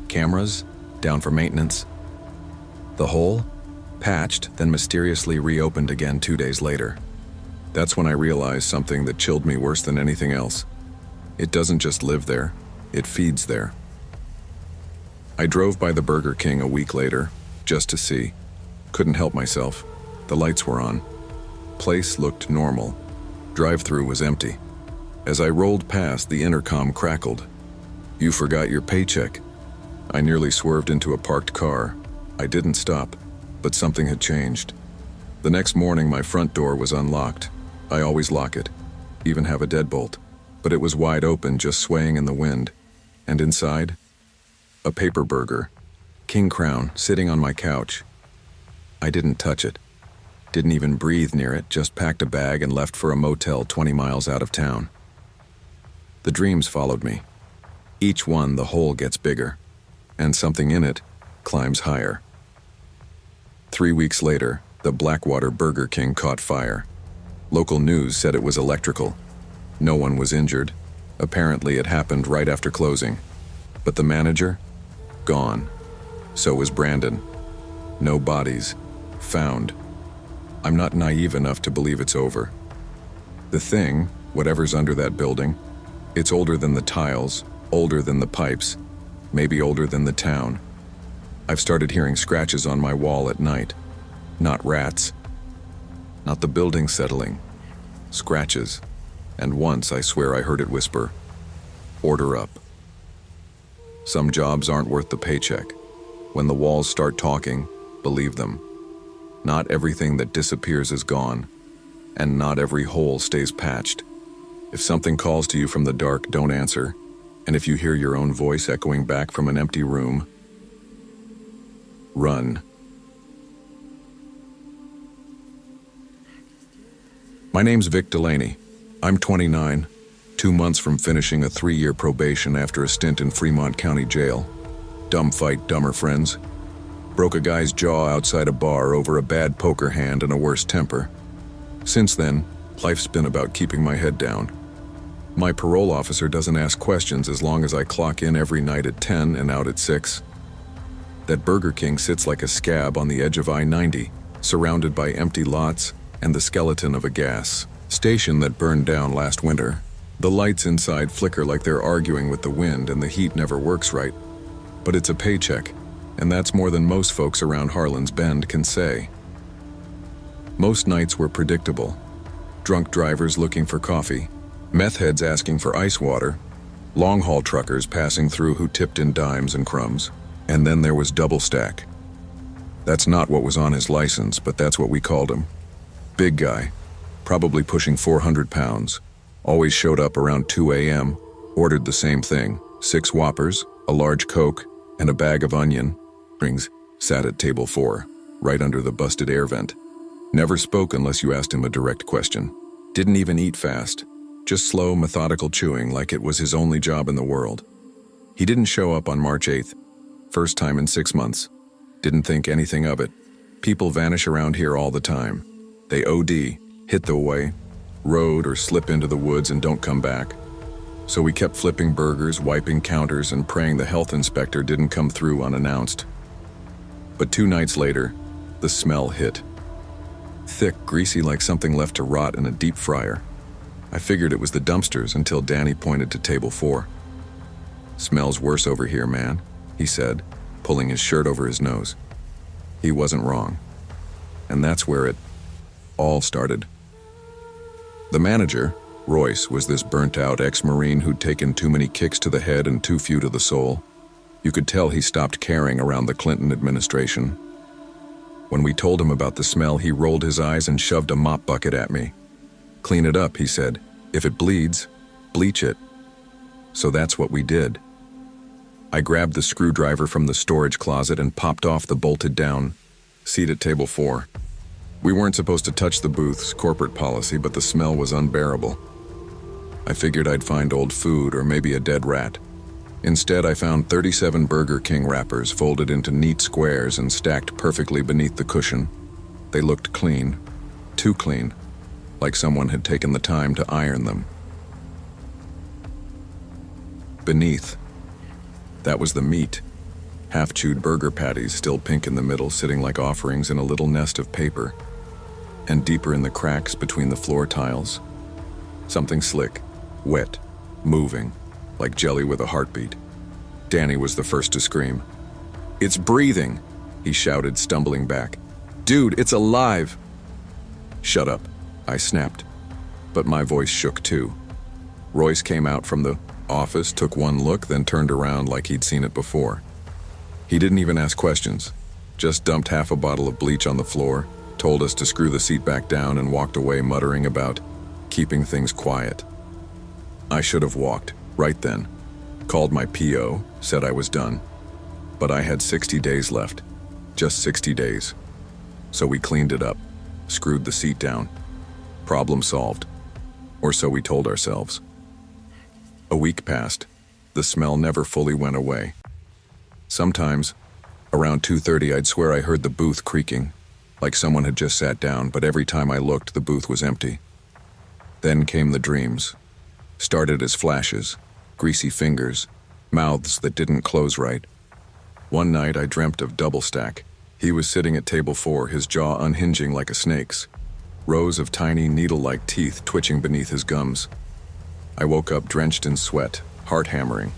Cameras, down for maintenance. The hole, patched, then mysteriously reopened again 2 days later. That's when I realized something that chilled me worse than anything else. It doesn't just live there, it feeds there. I drove by the Burger King a week later, just to see. Couldn't help myself. The lights were on. Place looked normal. Drive-through was empty. As I rolled past, the intercom crackled. "You forgot your paycheck." I nearly swerved into a parked car. I didn't stop, but something had changed. The next morning, my front door was unlocked. I always lock it, even have a deadbolt, but it was wide open, just swaying in the wind. And inside, a paper burger, king crown, sitting on my couch. I didn't touch it. Didn't even breathe near it, just packed a bag and left for a motel 20 miles out of town. The dreams followed me. Each one, the hole gets bigger, and something in it climbs higher. 3 weeks later, the Blackwater Burger King caught fire. Local news said it was electrical. No one was injured. Apparently it happened right after closing. But the manager? Gone. So was Brandon. No bodies. Found. I'm not naive enough to believe it's over. The thing, whatever's under that building, it's older than the tiles, older than the pipes, maybe older than the town. I've started hearing scratches on my wall at night. Not rats. Not the building settling. Scratches. And once, I swear I heard it whisper, "Order up." Some jobs aren't worth the paycheck. When the walls start talking, believe them. Not everything that disappears is gone, and not every hole stays patched. If something calls to you from the dark, don't answer. And if you hear your own voice echoing back from an empty room, run. My name's Vic Delaney. I'm 29, 2 months from finishing a 3-year probation after a stint in Fremont County Jail. Dumb fight, dumber friends. Broke a guy's jaw outside a bar over a bad poker hand and a worse temper. Since then, life's been about keeping my head down. My parole officer doesn't ask questions as long as I clock in every night at 10 and out at 6. That Burger King sits like a scab on the edge of I-90, surrounded by empty lots and the skeleton of a gas station that burned down last winter. The lights inside flicker like they're arguing with the wind, and the heat never works right. But it's a paycheck, and that's more than most folks around Harlan's Bend can say. Most nights were predictable. Drunk drivers looking for coffee, meth heads asking for ice water, long-haul truckers passing through who tipped in dimes and crumbs, and then there was Double Stack. That's not what was on his license, but that's what we called him. Big guy, probably pushing 400 pounds, always showed up around 2 a.m., ordered the same thing, 6 Whoppers, a large Coke, and a bag of onion rings, sat at table 4, right under the busted air vent. Never spoke unless you asked him a direct question. Didn't even eat fast, just slow, methodical chewing like it was his only job in the world. He didn't show up on March 8th, first time in 6 months. Didn't think anything of it. People vanish around here all the time. They OD, hit the way, road, or slip into the woods and don't come back. So we kept flipping burgers, wiping counters, and praying the health inspector didn't come through unannounced. But 2 nights later, the smell hit. Thick, greasy like something left to rot in a deep fryer. I figured it was the dumpsters until Danny pointed to table 4. "Smells worse over here, man," he said, pulling his shirt over his nose. He wasn't wrong. And that's where it all started. The manager, Royce, was this burnt-out ex-Marine who'd taken too many kicks to the head and too few to the soul. You could tell he stopped caring around the Clinton administration. When we told him about the smell, he rolled his eyes and shoved a mop bucket at me. "Clean it up," he said. "If it bleeds, bleach it." So that's what we did. I grabbed the screwdriver from the storage closet and popped off the bolted-down seat at table 4. We weren't supposed to touch the booth's corporate policy, but the smell was unbearable. I figured I'd find old food or maybe a dead rat. Instead, I found 37 Burger King wrappers folded into neat squares and stacked perfectly beneath the cushion. They looked clean, too clean, like someone had taken the time to iron them. Beneath, that was the meat. Half-chewed burger patties, still pink in the middle, sitting like offerings in a little nest of paper. And deeper in the cracks between the floor tiles, something slick, wet, moving, like jelly with a heartbeat. Danny was the first to scream. "It's breathing!" he shouted, stumbling back. "Dude, it's alive!" "Shut up," I snapped. But my voice shook too. Royce came out from the office, took one look, then turned around like he'd seen it before. He didn't even ask questions, just dumped half a bottle of bleach on the floor, told us to screw the seat back down, and walked away muttering about keeping things quiet. I should have walked, right then. Called my PO, said I was done. But I had 60 days left. Just 60 days. So we cleaned it up, screwed the seat down. Problem solved. Or so we told ourselves. A week passed. The smell never fully went away. Sometimes, around 2:30, I'd swear I heard the booth creaking, like someone had just sat down, but every time I looked, the booth was empty. Then came the dreams. Started as flashes, greasy fingers, mouths that didn't close right. One night I dreamt of Double Stack. He was sitting at table 4, his jaw unhinging like a snake's, rows of tiny needle-like teeth twitching beneath his gums. I woke up drenched in sweat, heart hammering.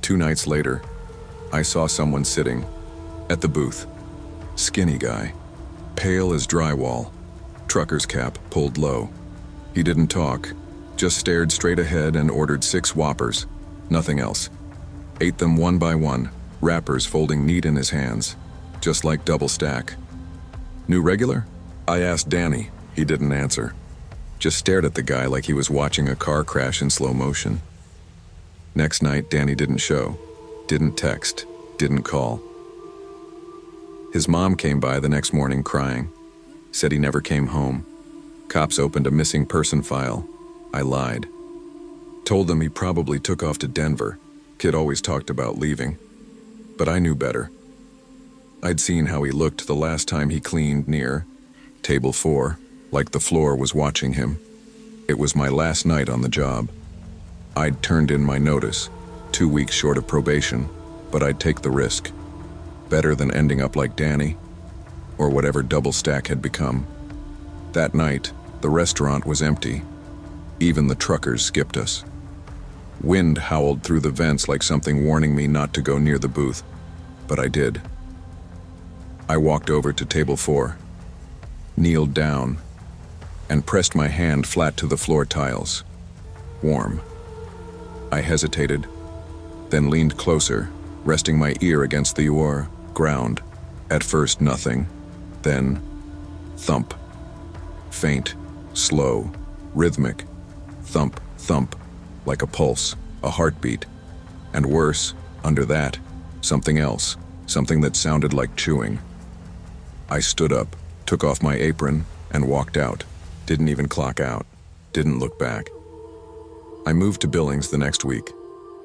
2 nights later, I saw someone sitting at the booth. Skinny guy, pale as drywall, trucker's cap pulled low. He didn't talk, just stared straight ahead and ordered 6 Whoppers, nothing else. Ate them one by one, wrappers folding neat in his hands, just like Double Stack. "New regular?" I asked Danny. He didn't answer. Just stared at the guy like he was watching a car crash in slow motion. Next night, Danny didn't show, didn't text, didn't call. His mom came by the next morning crying, said he never came home. Cops opened a missing person file. I lied. Told them he probably took off to Denver. Kid always talked about leaving. But I knew better. I'd seen how he looked the last time he cleaned near table 4, like the floor was watching him. It was my last night on the job. I'd turned in my notice, 2 weeks short of probation, but I'd take the risk. Better than ending up like Danny, or whatever Double Stack had become. That night, the restaurant was empty. Even the truckers skipped us. Wind howled through the vents like something warning me not to go near the booth, but I did. I walked over to table 4, kneeled down, and pressed my hand flat to the floor tiles. Warm. I hesitated, then leaned closer, resting my ear against the ground. At first nothing, then thump. Faint, slow, rhythmic, thump, thump, like a pulse, a heartbeat. And worse, under that, something else, something that sounded like chewing. I stood up, took off my apron, and walked out. Didn't even clock out. Didn't look back. I moved to Billings the next week.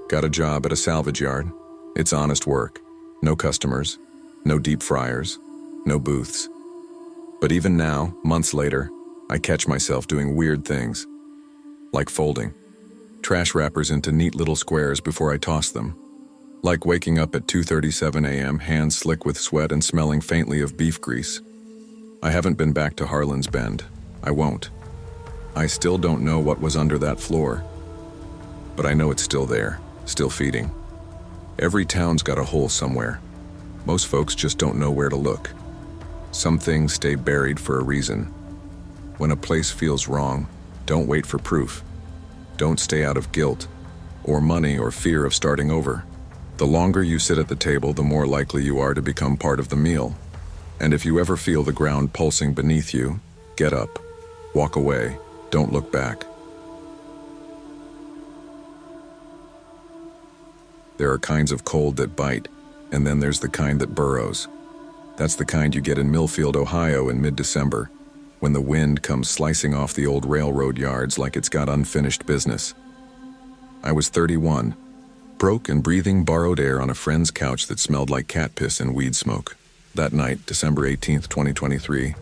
Got a job at a salvage yard. It's honest work. No customers, no deep fryers, no booths. But even now, months later, I catch myself doing weird things. Like folding trash wrappers into neat little squares before I toss them. Like waking up at 2:37 a.m., hands slick with sweat and smelling faintly of beef grease. I haven't been back to Harlan's Bend. I won't. I still don't know what was under that floor. But I know it's still there, still feeding. Every town's got a hole somewhere. Most folks just don't know where to look. Some things stay buried for a reason. When a place feels wrong, don't wait for proof. Don't stay out of guilt, or money, or fear of starting over. The longer you sit at the table, the more likely you are to become part of the meal. And if you ever feel the ground pulsing beneath you, get up, walk away, don't look back. There are kinds of cold that bite, and then there's the kind that burrows. That's the kind you get in Millfield, Ohio in mid-December, when the wind comes slicing off the old railroad yards like it's got unfinished business. I was 31, broke and breathing borrowed air on a friend's couch that smelled like cat piss and weed smoke. That night, December 18th, 2023,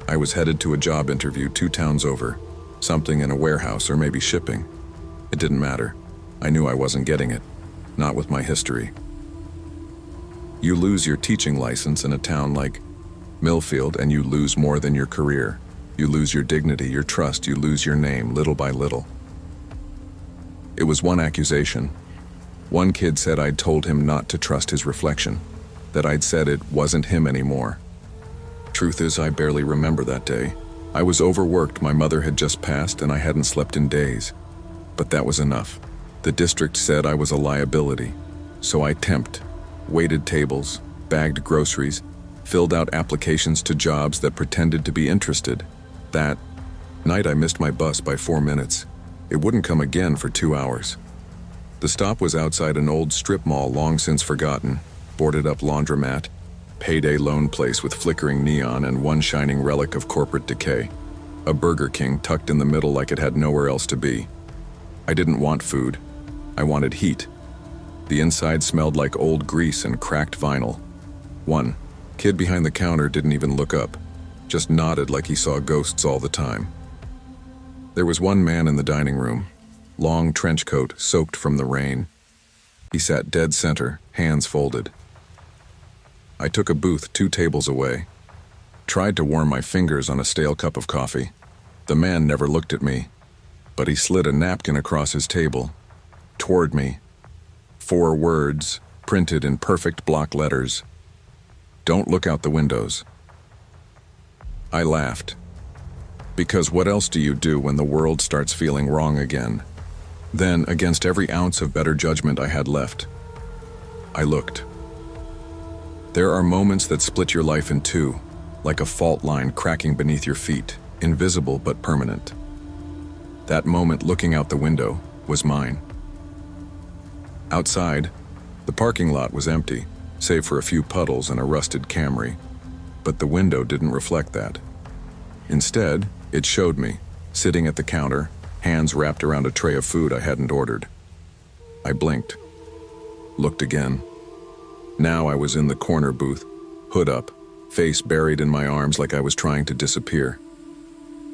I was headed to a job interview 2 towns over, something in a warehouse or maybe shipping. It didn't matter. I knew I wasn't getting it, not with my history. You lose your teaching license in a town like Millfield and you lose more than your career. You lose your dignity, your trust, you lose your name little by little. It was one accusation. One kid said I'd told him not to trust his reflection, that I'd said it wasn't him anymore. Truth is, I barely remember that day. I was overworked, my mother had just passed, and I hadn't slept in days. But that was enough. The district said I was a liability, so I temped, waited tables, bagged groceries, filled out applications to jobs that pretended to be interested. That night I missed my bus by 4 minutes. It wouldn't come again for 2 hours. The stop was outside an old strip mall long since forgotten, boarded up laundromat, payday loan place with flickering neon and one shining relic of corporate decay. A Burger King tucked in the middle like it had nowhere else to be. I didn't want food. I wanted heat. The inside smelled like old grease and cracked vinyl. One kid behind the counter didn't even look up, just nodded like he saw ghosts all the time. There was one man in the dining room, long trench coat soaked from the rain. He sat dead center, hands folded. I took a booth 2 tables away, tried to warm my fingers on a stale cup of coffee. The man never looked at me, but he slid a napkin across his table, toward me. 4 words, printed in perfect block letters. Don't look out the windows. I laughed. Because what else do you do when the world starts feeling wrong again? Then, against every ounce of better judgment I had left, I looked. There are moments that split your life in 2, like a fault line cracking beneath your feet, invisible but permanent. That moment looking out the window was mine. Outside, the parking lot was empty, save for a few puddles and a rusted Camry, but the window didn't reflect that. Instead, it showed me, sitting at the counter, hands wrapped around a tray of food I hadn't ordered. I blinked, looked again. Now I was in the corner booth, hood up, face buried in my arms like I was trying to disappear.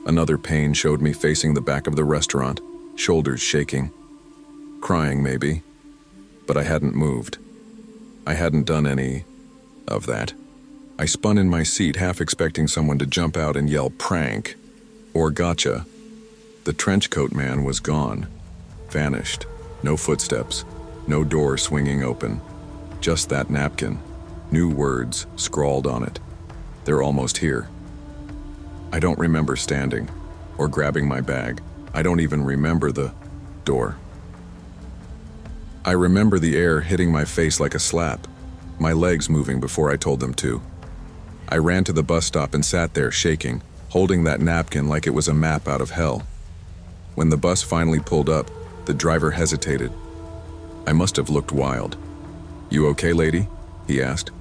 Another pane showed me facing the back of the restaurant, shoulders shaking. Crying, maybe, but I hadn't moved. I hadn't done any of that. I spun in my seat, half expecting someone to jump out and yell prank or gotcha. The trenchcoat man was gone, vanished. No footsteps, no door swinging open. Just that napkin, new words scrawled on it. They're almost here. I don't remember standing or grabbing my bag. I don't even remember the door. I remember the air hitting my face like a slap, my legs moving before I told them to. I ran to the bus stop and sat there shaking, holding that napkin like it was a map out of hell. When the bus finally pulled up, the driver hesitated. I must have looked wild. "You okay, lady?" he asked.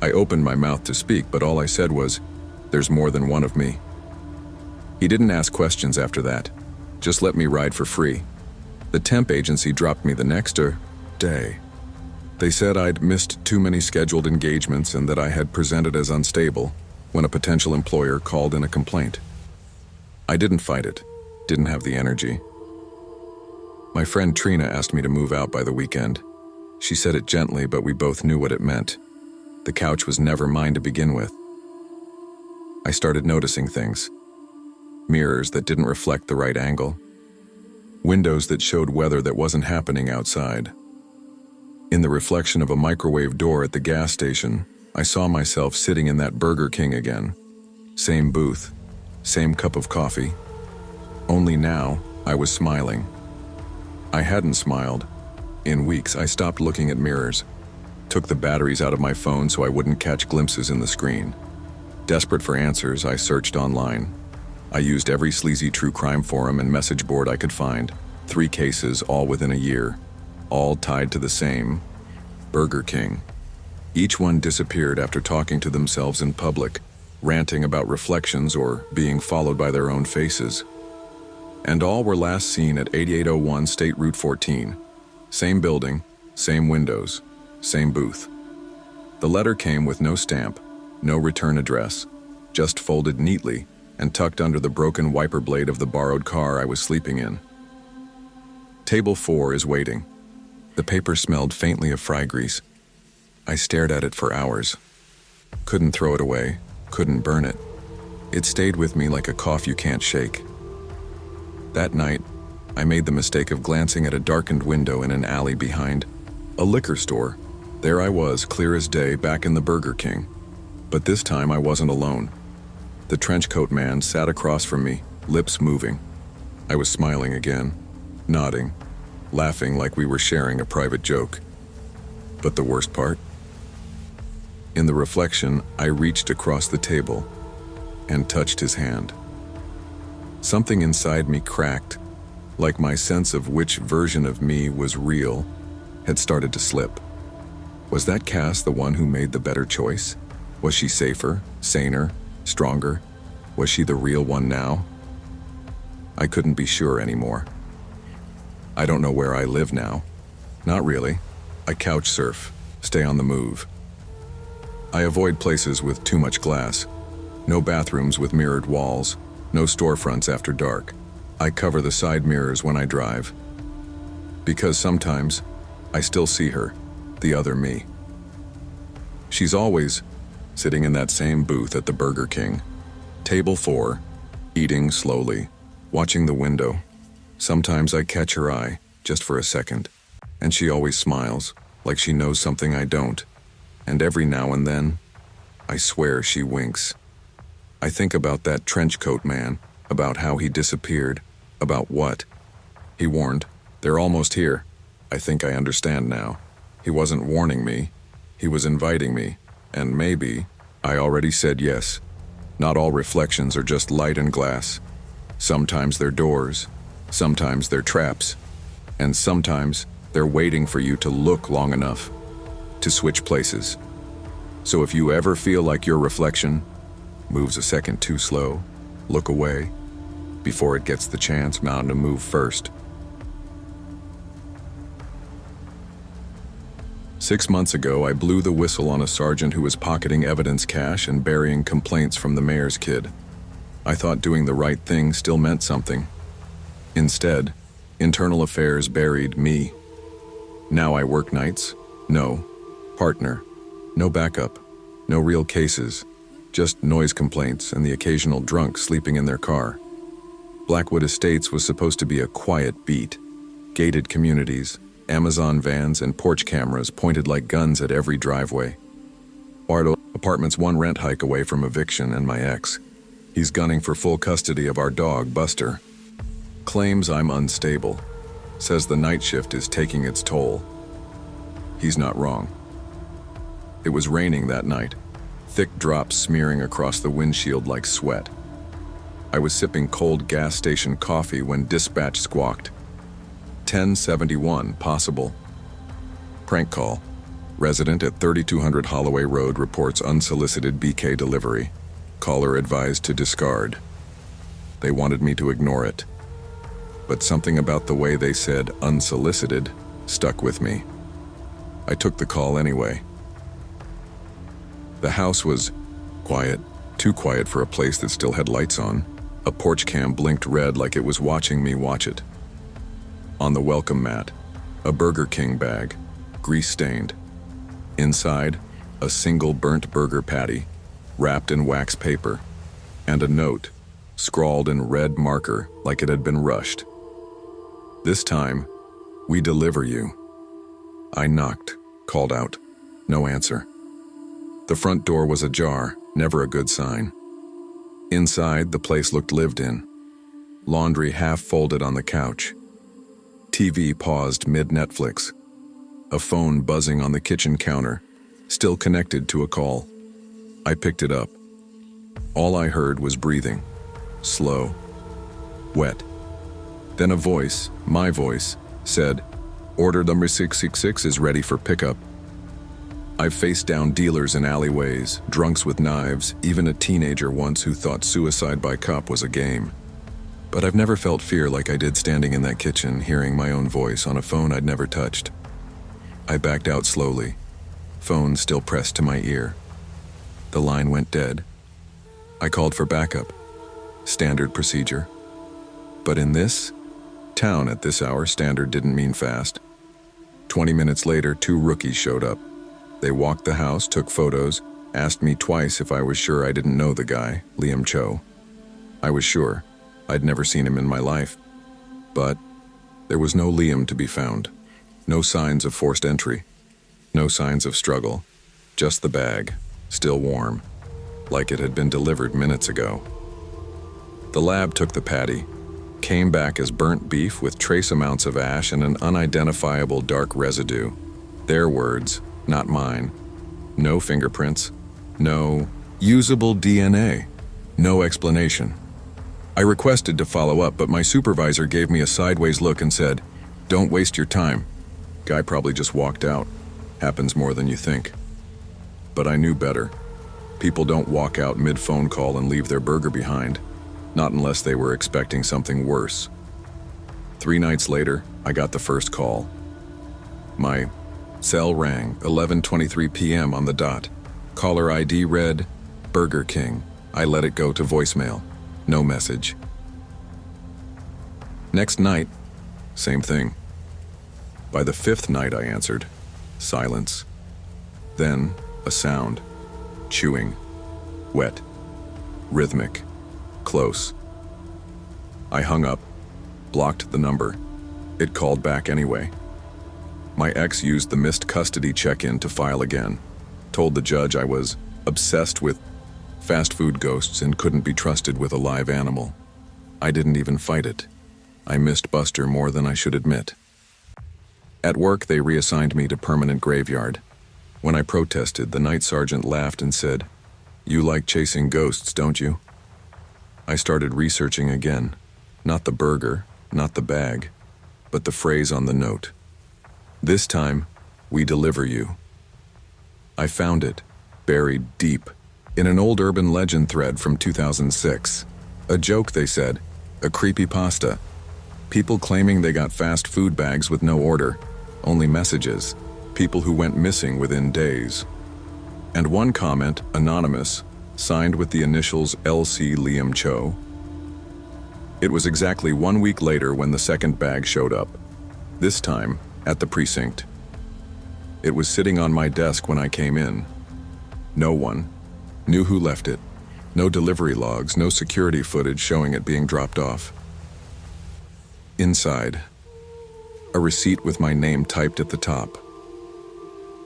I opened my mouth to speak, but all I said was, "There's more than one of me." He didn't ask questions after that. Just let me ride for free. The temp agency dropped me the next day. They said I'd missed too many scheduled engagements and that I had presented as unstable when a potential employer called in a complaint. I didn't fight it, didn't have the energy. My friend Trina asked me to move out by the weekend. She said it gently, but we both knew what it meant. The couch was never mine to begin with. I started noticing things. Mirrors that didn't reflect the right angle. Windows that showed weather that wasn't happening outside. In the reflection of a microwave door at the gas station, I saw myself sitting in that Burger King again. Same booth, same cup of coffee. Only now, I was smiling. I hadn't smiled. In weeks, I stopped looking at mirrors. Took the batteries out of my phone so I wouldn't catch glimpses in the screen. Desperate for answers, I searched online. I used every sleazy true crime forum and message board I could find. 3 cases, all within a year. All tied to the same Burger King. Each one disappeared after talking to themselves in public, ranting about reflections or being followed by their own faces. And all were last seen at 8801 State Route 14. Same building, same windows, same booth. The letter came with no stamp, no return address, just folded neatly and tucked under the broken wiper blade of the borrowed car I was sleeping in. Table 4 is waiting. The paper smelled faintly of fry grease. I stared at it for hours. Couldn't throw it away, couldn't burn it. It stayed with me like a cough you can't shake. That night, I made the mistake of glancing at a darkened window in an alley behind a liquor store. There I was, clear as day, back in the Burger King. But this time I wasn't alone. The trenchcoat man sat across from me, lips moving. I was smiling again, nodding, laughing like we were sharing a private joke. But the worst part? In the reflection, I reached across the table and touched his hand. Something inside me cracked, like my sense of which version of me was real had started to slip. Was that Cass the one who made the better choice? Was she safer, saner, stronger? Was she the real one now? I couldn't be sure anymore. I don't know where I live now. Not really. I couch surf, stay on the move. I avoid places with too much glass. No bathrooms with mirrored walls. No storefronts after dark. I cover the side mirrors when I drive. Because sometimes, I still see her, the other me. She's always sitting in that same booth at the Burger King. Table 4, eating slowly, watching the window. Sometimes I catch her eye, just for a second, and she always smiles, like she knows something I don't. And every now and then, I swear she winks. I think about that trenchcoat man, about how he disappeared, about what. He warned, "They're almost here." I think I understand now. He wasn't warning me, he was inviting me, and maybe I already said yes. Not all reflections are just light and glass. Sometimes they're doors, sometimes they're traps, and sometimes they're waiting for you to look long enough to switch places. So if you ever feel like your reflection moves a second too slow, look away before it gets the chance to move first. 6 months ago, I blew the whistle on a sergeant who was pocketing evidence cache and burying complaints from the mayor's kid. I thought doing the right thing still meant something. Instead, internal affairs buried me. Now I work nights. No partner. No backup. No real cases. Just noise complaints and the occasional drunk sleeping in their car. Blackwood Estates was supposed to be a quiet beat. Gated communities, Amazon vans, and porch cameras pointed like guns at every driveway. Apartment's one rent hike away from eviction, and my ex. He's gunning for full custody of our dog, Buster. Claims I'm unstable. Says the night shift is taking its toll. He's not wrong. It was raining that night, thick drops smearing across the windshield like sweat. I was sipping cold gas station coffee when dispatch squawked. 1071, possible. Prank call. Resident at 3200 Holloway Road reports unsolicited BK delivery. Caller advised to discard. They wanted me to ignore it. But something about the way they said unsolicited stuck with me. I took the call anyway. The house was quiet, too quiet for a place that still had lights on. A porch cam blinked red like it was watching me watch it. On the welcome mat, a Burger King bag, grease-stained. Inside, a single burnt burger patty, wrapped in wax paper, and a note, scrawled in red marker like it had been rushed. This time, we deliver you. I knocked, called out. No answer. The front door was ajar, never a good sign. Inside, the place looked lived in. Laundry half folded on the couch. TV paused mid-Netflix. A phone buzzing on the kitchen counter, still connected to a call. I picked it up. All I heard was breathing. Slow. Wet. Then a voice, my voice, said, "Order number 666 is ready for pickup." I've faced down dealers in alleyways, drunks with knives, even a teenager once who thought suicide by cop was a game. But I've never felt fear like I did standing in that kitchen, hearing my own voice on a phone I'd never touched. I backed out slowly, phone still pressed to my ear. The line went dead. I called for backup. Standard procedure. But in this town at this hour, standard didn't mean fast. 20 minutes later, 2 rookies showed up. They walked the house, took photos, asked me twice if I was sure I didn't know the guy, Liam Cho. I was sure. I'd never seen him in my life. But there was no Liam to be found. No signs of forced entry. No signs of struggle. Just the bag, still warm, like it had been delivered minutes ago. The lab took the patty, came back as burnt beef with trace amounts of ash and an unidentifiable dark residue. Their words, not mine. No fingerprints. No usable DNA. No explanation. I requested to follow up, but my supervisor gave me a sideways look and said, "Don't waste your time." Guy probably just walked out. Happens more than you think. But I knew better. People don't walk out mid-phone call and leave their burger behind. Not unless they were expecting something worse. 3 nights later, I got the first call. My cell rang, 11:23 p.m. on the dot. Caller ID read, Burger King. I let it go to voicemail. No message. Next night, same thing. By the 5th night I answered. Silence. Then, a sound. Chewing. Wet. Rhythmic. Close. I hung up. Blocked the number. It called back anyway. My ex used the missed custody check-in to file again. Told the judge I was obsessed with fast food ghosts and couldn't be trusted with a live animal. I didn't even fight it. I missed Buster more than I should admit. At work, they reassigned me to permanent graveyard. When I protested, the night sergeant laughed and said, "You like chasing ghosts, don't you?" I started researching again. Not the burger, not the bag, but the phrase on the note. This time, we deliver you. I found it, buried deep, in an old urban legend thread from 2006. A joke, they said, a creepypasta. People claiming they got fast food bags with no order, only messages. People who went missing within days. And one comment, anonymous, signed with the initials LC Liam Cho. It was exactly 1 week later when the second bag showed up. This time, at the precinct. It was sitting on my desk when I came in. No one knew who left it. No delivery logs, no security footage showing it being dropped off. Inside, a receipt with my name typed at the top.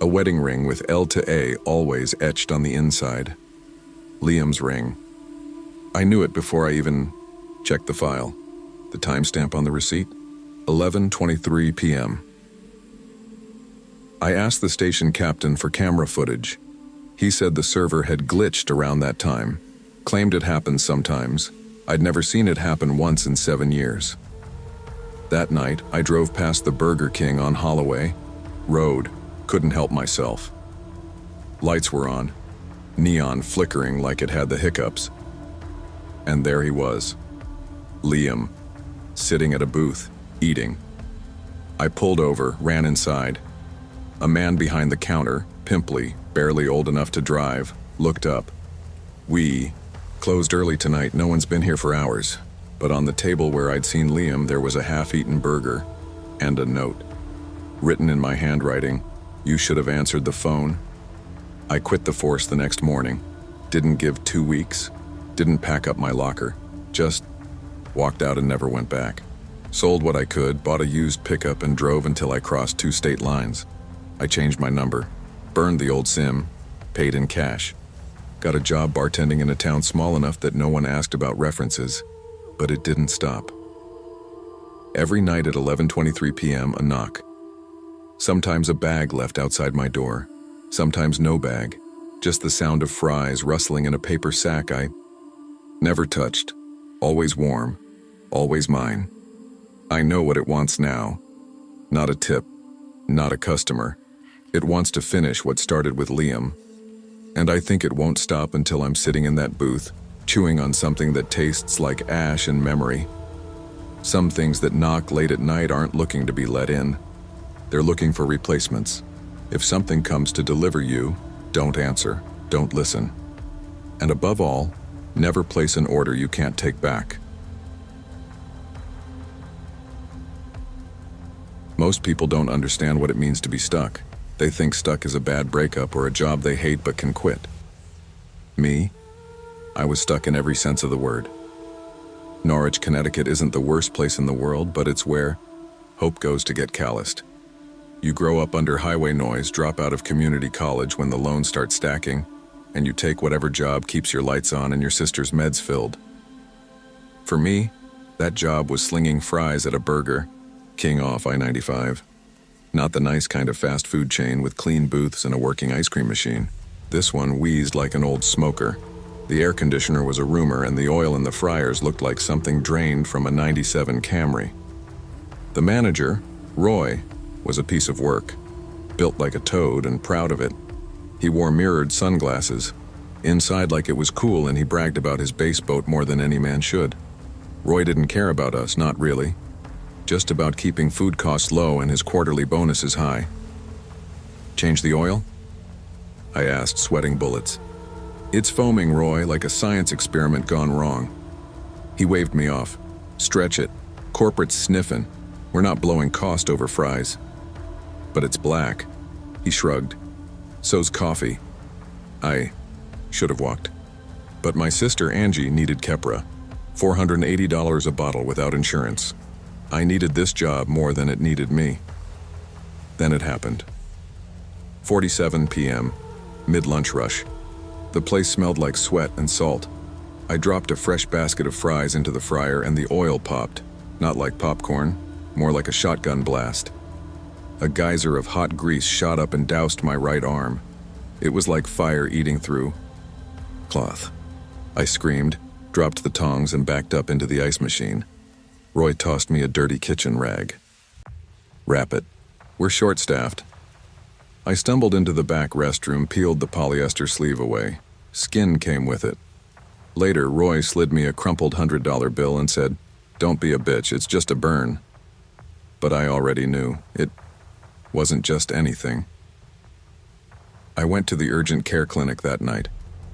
A wedding ring with L to A always etched on the inside. Liam's ring. I knew it before I even checked the file. The timestamp on the receipt? 11:23 p.m. I asked the station captain for camera footage. He said the server had glitched around that time. Claimed it happens sometimes. I'd never seen it happen once in 7 years. That night, I drove past the Burger King on Holloway Road. Couldn't help myself. Lights were on, neon flickering like it had the hiccups. And there he was, Liam, sitting at a booth, eating. I pulled over, ran inside. A man behind the counter, pimply, barely old enough to drive, looked up. "We closed early tonight, no one's been here for hours." But on the table where I'd seen Liam, there was a half-eaten burger and a note. Written in my handwriting, You should have answered the phone. I quit the force the next morning. Didn't give 2 weeks. Didn't pack up my locker. Just walked out and never went back. Sold what I could, bought a used pickup, and drove until I crossed 2 state lines. I changed my number, burned the old SIM, paid in cash. Got a job bartending in a town small enough that no one asked about references, but it didn't stop. Every night at 11:23 p.m., a knock. Sometimes a bag left outside my door, sometimes no bag, just the sound of fries rustling in a paper sack I never touched, always warm, always mine. I know what it wants now. Not a tip, not a customer. It wants to finish what started with Liam. And I think it won't stop until I'm sitting in that booth, chewing on something that tastes like ash and memory. Some things that knock late at night aren't looking to be let in. They're looking for replacements. If something comes to deliver you, don't answer, don't listen. And above all, never place an order you can't take back. Most people don't understand what it means to be stuck. They think stuck is a bad breakup or a job they hate but can quit. Me? I was stuck in every sense of the word. Norwich, Connecticut isn't the worst place in the world, but it's where hope goes to get calloused. You grow up under highway noise, drop out of community college when the loans start stacking, and you take whatever job keeps your lights on and your sister's meds filled. For me, that job was slinging fries at a Burger King off I-95. Not the nice kind of fast food chain with clean booths and a working ice cream machine. This one wheezed like an old smoker. The air conditioner was a rumor, and the oil in the fryers looked like something drained from a '97 Camry. The manager, Roy, was a piece of work. Built like a toad and proud of it. He wore mirrored sunglasses. Inside like it was cool, and he bragged about his bass boat more than any man should. Roy didn't care about us, not really. Just about keeping food costs low and his quarterly bonuses high. Change the oil? I asked, sweating bullets. It's foaming, Roy, like a science experiment gone wrong. He waved me off. Stretch it. Corporate's sniffing. We're not blowing cost over fries. But it's black. He shrugged. So's coffee. I should have walked. But my sister Angie needed Kepra. $480 a bottle without insurance. I needed this job more than it needed me. Then it happened. 4:47 p.m., mid-lunch rush. The place smelled like sweat and salt. I dropped a fresh basket of fries into the fryer and the oil popped, not like popcorn, more like a shotgun blast. A geyser of hot grease shot up and doused my right arm. It was like fire eating through cloth. I screamed, dropped the tongs, and backed up into the ice machine. Roy tossed me a dirty kitchen rag. Wrap it. We're short-staffed. I stumbled into the back restroom, peeled the polyester sleeve away. Skin came with it. Later, Roy slid me a crumpled $100 bill and said, "Don't be a bitch, it's just a burn." But I already knew. It wasn't just anything. I went to the urgent care clinic that night.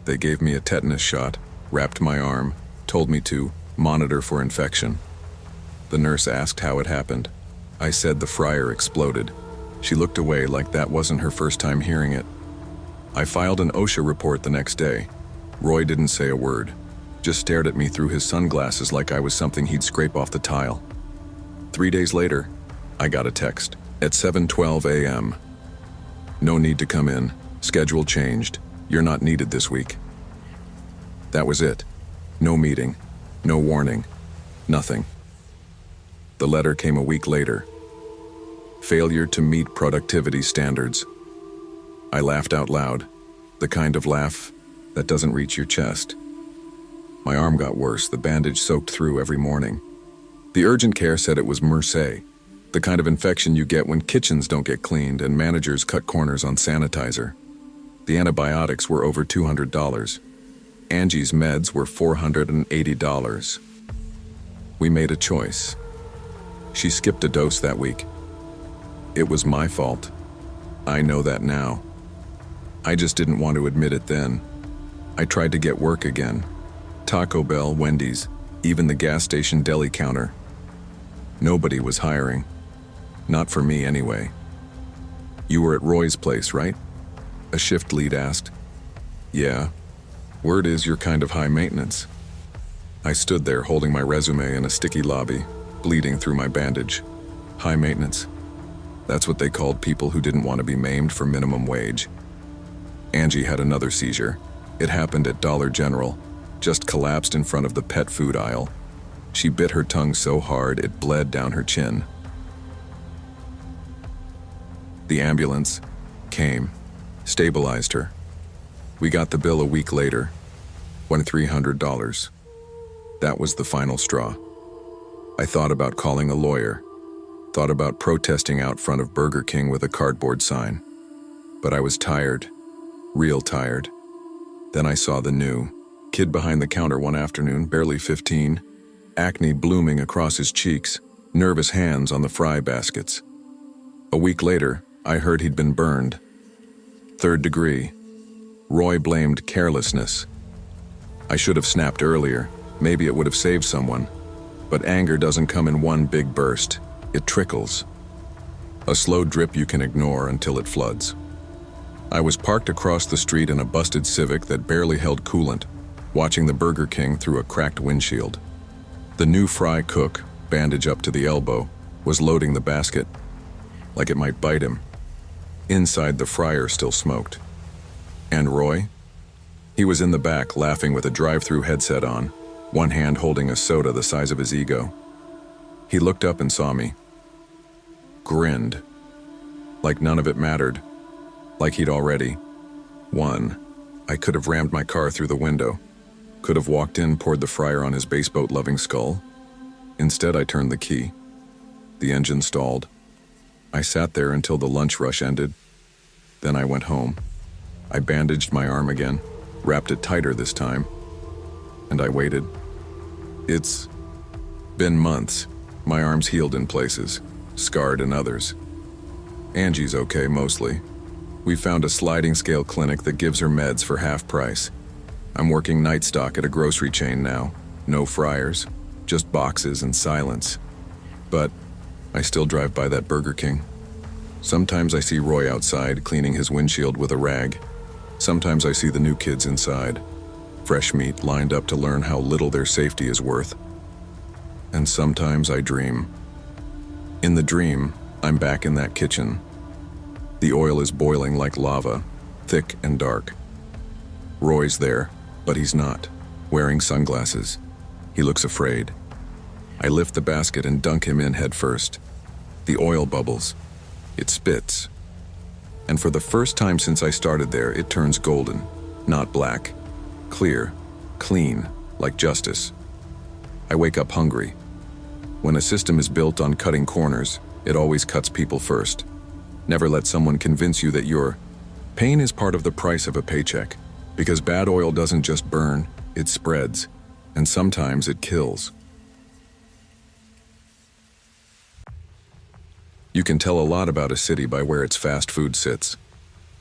They gave me a tetanus shot, wrapped my arm, told me to monitor for infection. The nurse asked how it happened. I said the fryer exploded. She looked away like that wasn't her first time hearing it. I filed an OSHA report the next day. Roy didn't say a word, just stared at me through his sunglasses like I was something he'd scrape off the tile. 3 days later, I got a text at 7:12 a.m. No need to come in. Schedule changed. You're not needed this week. That was it. No meeting. No warning. Nothing. The letter came a week later. Failure to meet productivity standards. I laughed out loud, the kind of laugh that doesn't reach your chest. My arm got worse, the bandage soaked through every morning. The urgent care said it was MRSA, the kind of infection you get when kitchens don't get cleaned and managers cut corners on sanitizer. The antibiotics were over $200. Angie's meds were $480. We made a choice. She skipped a dose that week. It was my fault. I know that now. I just didn't want to admit it then. I tried to get work again. Taco Bell, Wendy's, even the gas station deli counter. Nobody was hiring. Not for me anyway. "You were at Roy's place, right?" a shift lead asked. "Yeah. Word is you're kind of high maintenance." I stood there holding my resume in a sticky lobby, bleeding through my bandage. High maintenance. That's what they called people who didn't want to be maimed for minimum wage. Angie had another seizure. It happened at Dollar General, just collapsed in front of the pet food aisle. She bit her tongue so hard it bled down her chin. The ambulance came, stabilized her. We got the bill a week later, $2,300. That was the final straw. I thought about calling a lawyer, thought about protesting out front of Burger King with a cardboard sign. But I was tired, real tired. Then I saw the new kid behind the counter one afternoon, barely 15, acne blooming across his cheeks, nervous hands on the fry baskets. A week later, I heard he'd been burned. 3rd degree. Roy blamed carelessness. I should have snapped earlier. Maybe it would have saved someone. But anger doesn't come in one big burst. It trickles. A slow drip you can ignore until it floods. I was parked across the street in a busted Civic that barely held coolant, watching the Burger King through a cracked windshield. The new fry cook, bandage up to the elbow, was loading the basket, like it might bite him. Inside, the fryer still smoked. And Roy? He was in the back, laughing with a drive-through headset on, one hand holding a soda the size of his ego. He looked up and saw me. Grinned. Like none of it mattered. Like he'd already won. I could have rammed my car through the window. Could have walked in, poured the fryer on his baseboat-loving skull. Instead, I turned the key. The engine stalled. I sat there until the lunch rush ended. Then I went home. I bandaged my arm again, wrapped it tighter this time, and I waited. It's been months. My arm's healed in places, scarred in others. Angie's okay mostly. We found a sliding scale clinic that gives her meds for half price. I'm working night stock at a grocery chain now. No fryers, just boxes and silence. But I still drive by that Burger King. Sometimes I see Roy outside cleaning his windshield with a rag. Sometimes I see the new kids inside, fresh meat lined up to learn how little their safety is worth. And sometimes I dream. In the dream, I'm back in that kitchen. The oil is boiling like lava, thick and dark. Roy's there, but he's not, wearing sunglasses. He looks afraid. I lift the basket and dunk him in head first. The oil bubbles. It spits. And for the first time since I started there, it turns golden, not black. Clear, clean, like justice. I wake up hungry. When a system is built on cutting corners, it always cuts people first. Never let someone convince you that your pain is part of the price of a paycheck. Because bad oil doesn't just burn, it spreads. And sometimes it kills. You can tell a lot about a city by where its fast food sits.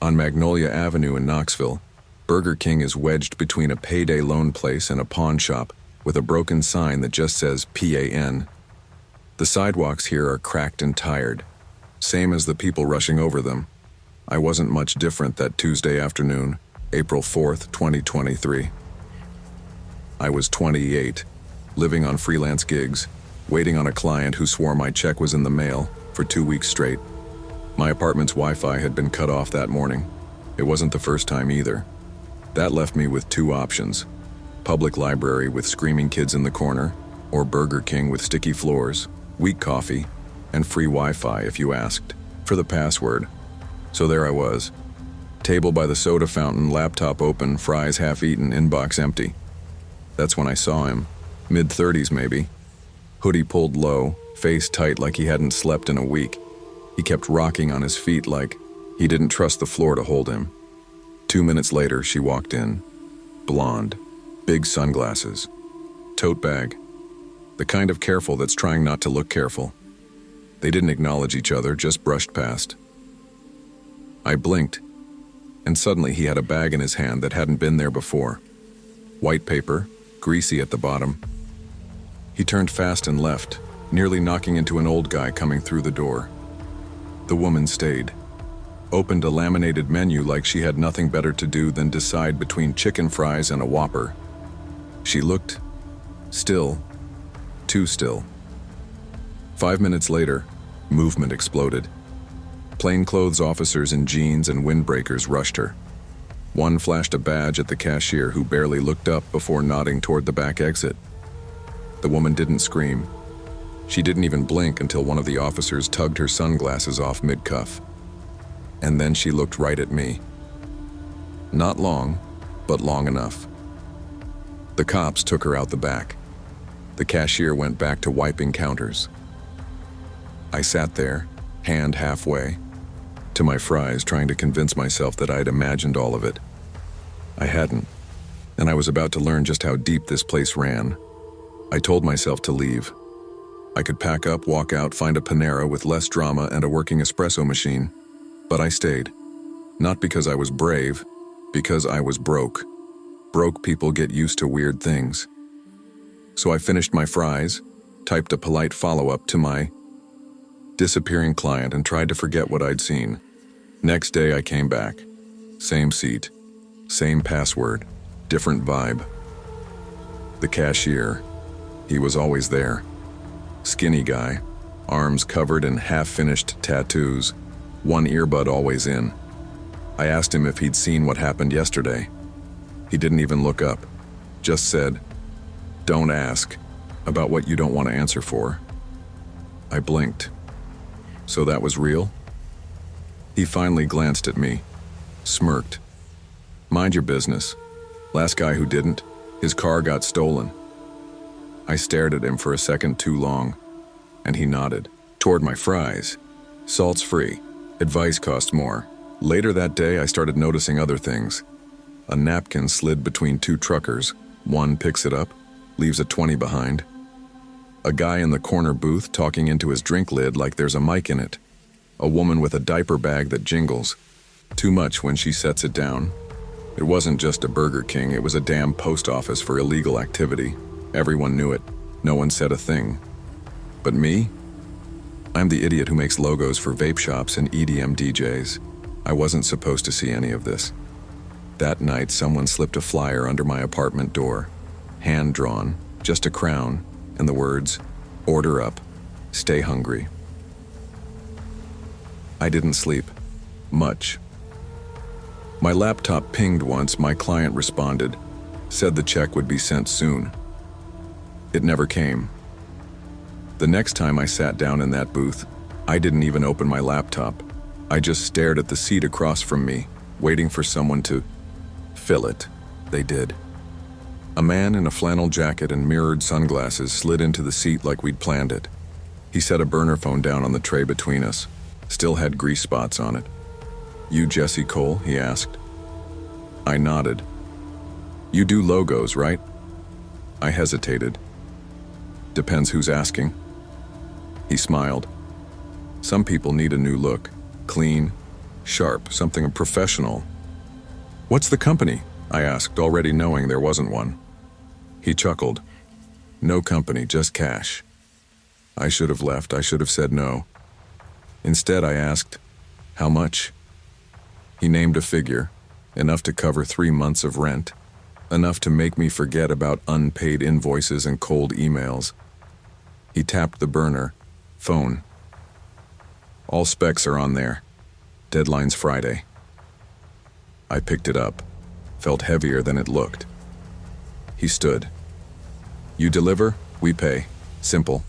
On Magnolia Avenue in Knoxville, Burger King is wedged between a payday loan place and a pawn shop with a broken sign that just says PAN. The sidewalks here are cracked and tired, same as the people rushing over them. I wasn't much different that Tuesday afternoon, April 4th, 2023. I was 28, living on freelance gigs, waiting on a client who swore my check was in the mail for 2 weeks straight. My apartment's Wi-Fi had been cut off that morning. It wasn't the first time either. That left me with 2 options: public library with screaming kids in the corner, or Burger King with sticky floors, weak coffee, and free Wi-Fi if you asked for the password. So there I was. Table by the soda fountain, laptop open, fries half-eaten, inbox empty. That's when I saw him. Mid-30s maybe. Hoodie pulled low, face tight like he hadn't slept in a week. He kept rocking on his feet like he didn't trust the floor to hold him. 2 minutes later, she walked in. Blonde, big sunglasses, tote bag. The kind of careful that's trying not to look careful. They didn't acknowledge each other, just brushed past. I blinked, and suddenly he had a bag in his hand that hadn't been there before. White paper, greasy at the bottom. He turned fast and left, nearly knocking into an old guy coming through the door. The woman stayed. opened a laminated menu like she had nothing better to do than decide between chicken fries and a Whopper. She looked still, too still. 5 minutes later, movement exploded. Plainclothes officers in jeans and windbreakers rushed her. One flashed a badge at the cashier, who barely looked up before nodding toward the back exit. The woman didn't scream. She didn't even blink until one of the officers tugged her sunglasses off mid-cuff. And then she looked right at me. Not long, but long enough. The cops took her out the back. The cashier went back to wiping counters. I sat there, hand halfway, to my fries, trying to convince myself that I'd imagined all of it. I hadn't, and I was about to learn just how deep this place ran. I told myself to leave. I could pack up, walk out, find a Panera with less drama and a working espresso machine. But I stayed. Not because I was brave, because I was broke. Broke people get used to weird things. So I finished my fries, typed a polite follow-up to my disappearing client, and tried to forget what I'd seen. Next day I came back. Same seat, same password, different vibe. The cashier, he was always there. Skinny guy, arms covered in half-finished tattoos, one earbud always in. I asked him if he'd seen what happened yesterday. He didn't even look up, just said, "Don't ask about what you don't want to answer for." I blinked. So that was real? He finally glanced at me, smirked. "Mind your business. Last guy who didn't, his car got stolen." I stared at him for a second too long, and he nodded toward my fries. Salt's free. Advice costs more. Later that day, I started noticing other things. A napkin slid between two truckers. One picks it up, leaves a 20 behind. A guy in the corner booth talking into his drink lid like there's a mic in it. A woman with a diaper bag that jingles. Too much when she sets it down. It wasn't just a Burger King, it was a damn post office for illegal activity. Everyone knew it. No one said a thing. But me? I'm the idiot who makes logos for vape shops and EDM DJs. I wasn't supposed to see any of this. That night, someone slipped a flyer under my apartment door. Hand-drawn, just a crown, and the words, "Order up, stay hungry." I didn't sleep. Much. My laptop pinged once. My client responded, said the check would be sent soon. It never came. The next time I sat down in that booth, I didn't even open my laptop. I just stared at the seat across from me, waiting for someone to fill it. They did. A man in a flannel jacket and mirrored sunglasses slid into the seat like we'd planned it. He set a burner phone down on the tray between us. Still had grease spots on it. "You Jesse Cole?" he asked. I nodded. "You do logos, right?" I hesitated. "Depends who's asking." He smiled. "Some people need a new look. Clean, sharp, something professional." "What's the company?" I asked, already knowing there wasn't one. He chuckled. "No company, just cash." I should have left. I should have said no. Instead, I asked, "How much?" He named a figure, enough to cover 3 months of rent, enough to make me forget about unpaid invoices and cold emails. He tapped the burner. Phone. "All specs are on there. Deadline's Friday." I picked it up. Felt heavier than it looked. He stood. "You deliver, we pay. Simple."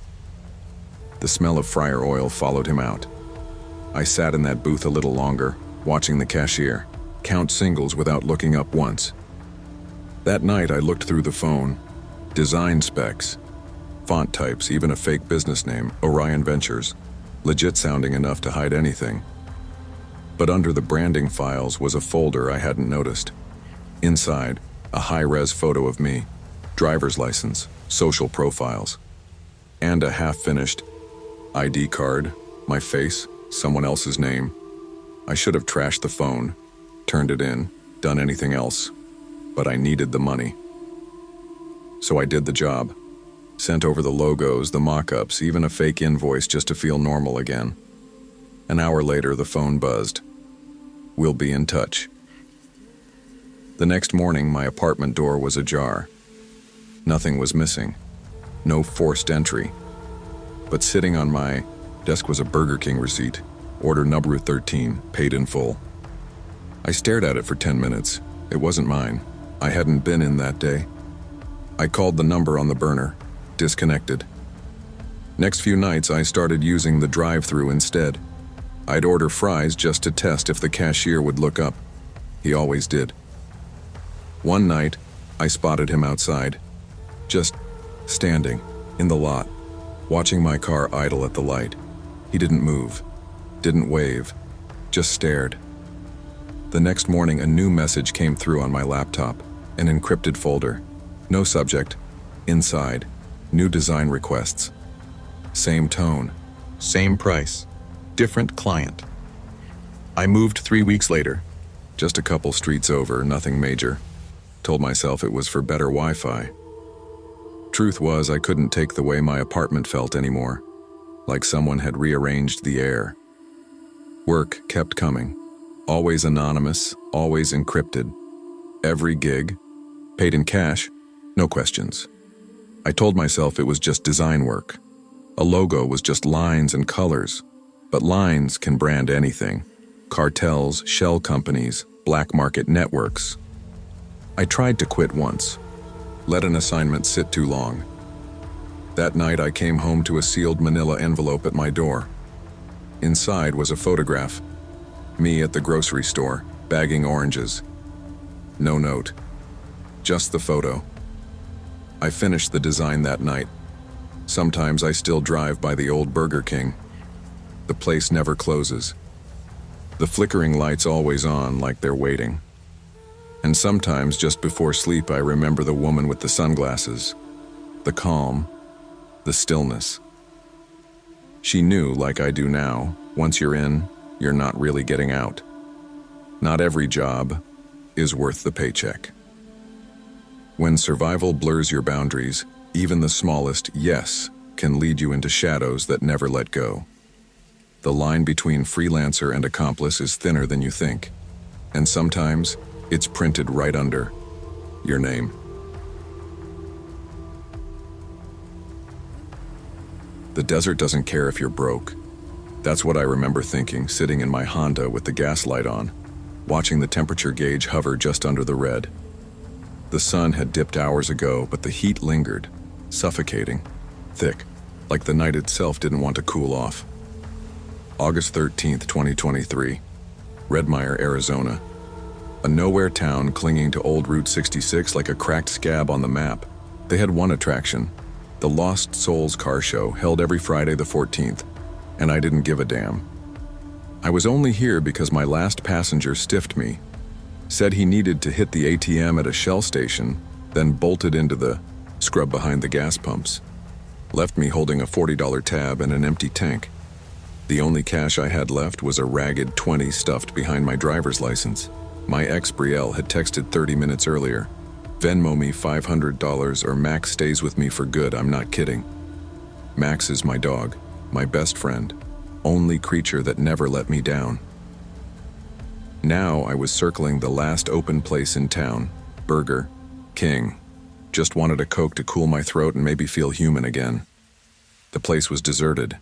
The smell of fryer oil followed him out. I sat in that booth a little longer, watching the cashier count singles without looking up once. That night I looked through the phone. Design specs. Font types, even a fake business name, Orion Ventures. Legit sounding enough to hide anything. But under the branding files was a folder I hadn't noticed. Inside, a high-res photo of me, driver's license, social profiles, and a half-finished ID card, my face, someone else's name. I should have trashed the phone, turned it in, done anything else, but I needed the money. So I did the job. Sent over the logos, the mock-ups, even a fake invoice just to feel normal again. An hour later, the phone buzzed. We'll be in touch. The next morning, my apartment door was ajar. Nothing was missing. No forced entry. But sitting on my desk was a Burger King receipt. Order number 13, paid in full. I stared at it for 10 minutes. It wasn't mine. I hadn't been in that day. I called the number on the burner. Disconnected. Next few nights, I started using the drive-thru instead. I'd order fries just to test if the cashier would look up. He always did. One night, I spotted him outside, just standing in the lot, watching my car idle at the light. He didn't move, didn't wave, just stared. The next morning, a new message came through on my laptop, an encrypted folder. No subject, inside, new design requests. Same tone, same price, different client. I moved 3 weeks later, just a couple streets over, nothing major. Told myself it was for better Wi-Fi. Truth was, I couldn't take the way my apartment felt anymore, like someone had rearranged the air. Work kept coming, always anonymous, always encrypted. Every gig, paid in cash, no questions. I told myself it was just design work. A logo was just lines and colors, but lines can brand anything. Cartels, shell companies, black market networks. I tried to quit once, let an assignment sit too long. That night I came home to a sealed manila envelope at my door. Inside was a photograph. Me at the grocery store, bagging oranges. No note, just the photo. I finished the design that night. Sometimes I still drive by the old Burger King. The place never closes. The flickering lights always on, like they're waiting. And sometimes, just before sleep, I remember the woman with the sunglasses, the calm, the stillness. She knew, like I do now, once you're in, you're not really getting out. Not every job is worth the paycheck. When survival blurs your boundaries, even the smallest yes can lead you into shadows that never let go. The line between freelancer and accomplice is thinner than you think, and sometimes it's printed right under your name. The desert doesn't care if you're broke. That's what I remember thinking, sitting in my Honda with the gas light on, watching the temperature gauge hover just under the red. The sun had dipped hours ago, but the heat lingered, suffocating, thick, like the night itself didn't want to cool off. August 13th, 2023, Redmire, Arizona. A nowhere town clinging to old Route 66 like a cracked scab on the map. They had one attraction, the Lost Souls car show held every Friday the 14th, and I didn't give a damn. I was only here because my last passenger stiffed me, said he needed to hit the ATM at a Shell station, then bolted into the scrub behind the gas pumps. Left me holding a $40 tab and an empty tank. The only cash I had left was a ragged 20 stuffed behind my driver's license. My ex Brielle had texted 30 minutes earlier. Venmo me $500 or Max stays with me for good, I'm not kidding. Max is my dog, my best friend, only creature that never let me down. Now I was circling the last open place in town, Burger King. Just wanted a Coke to cool my throat and maybe feel human again. The place was deserted.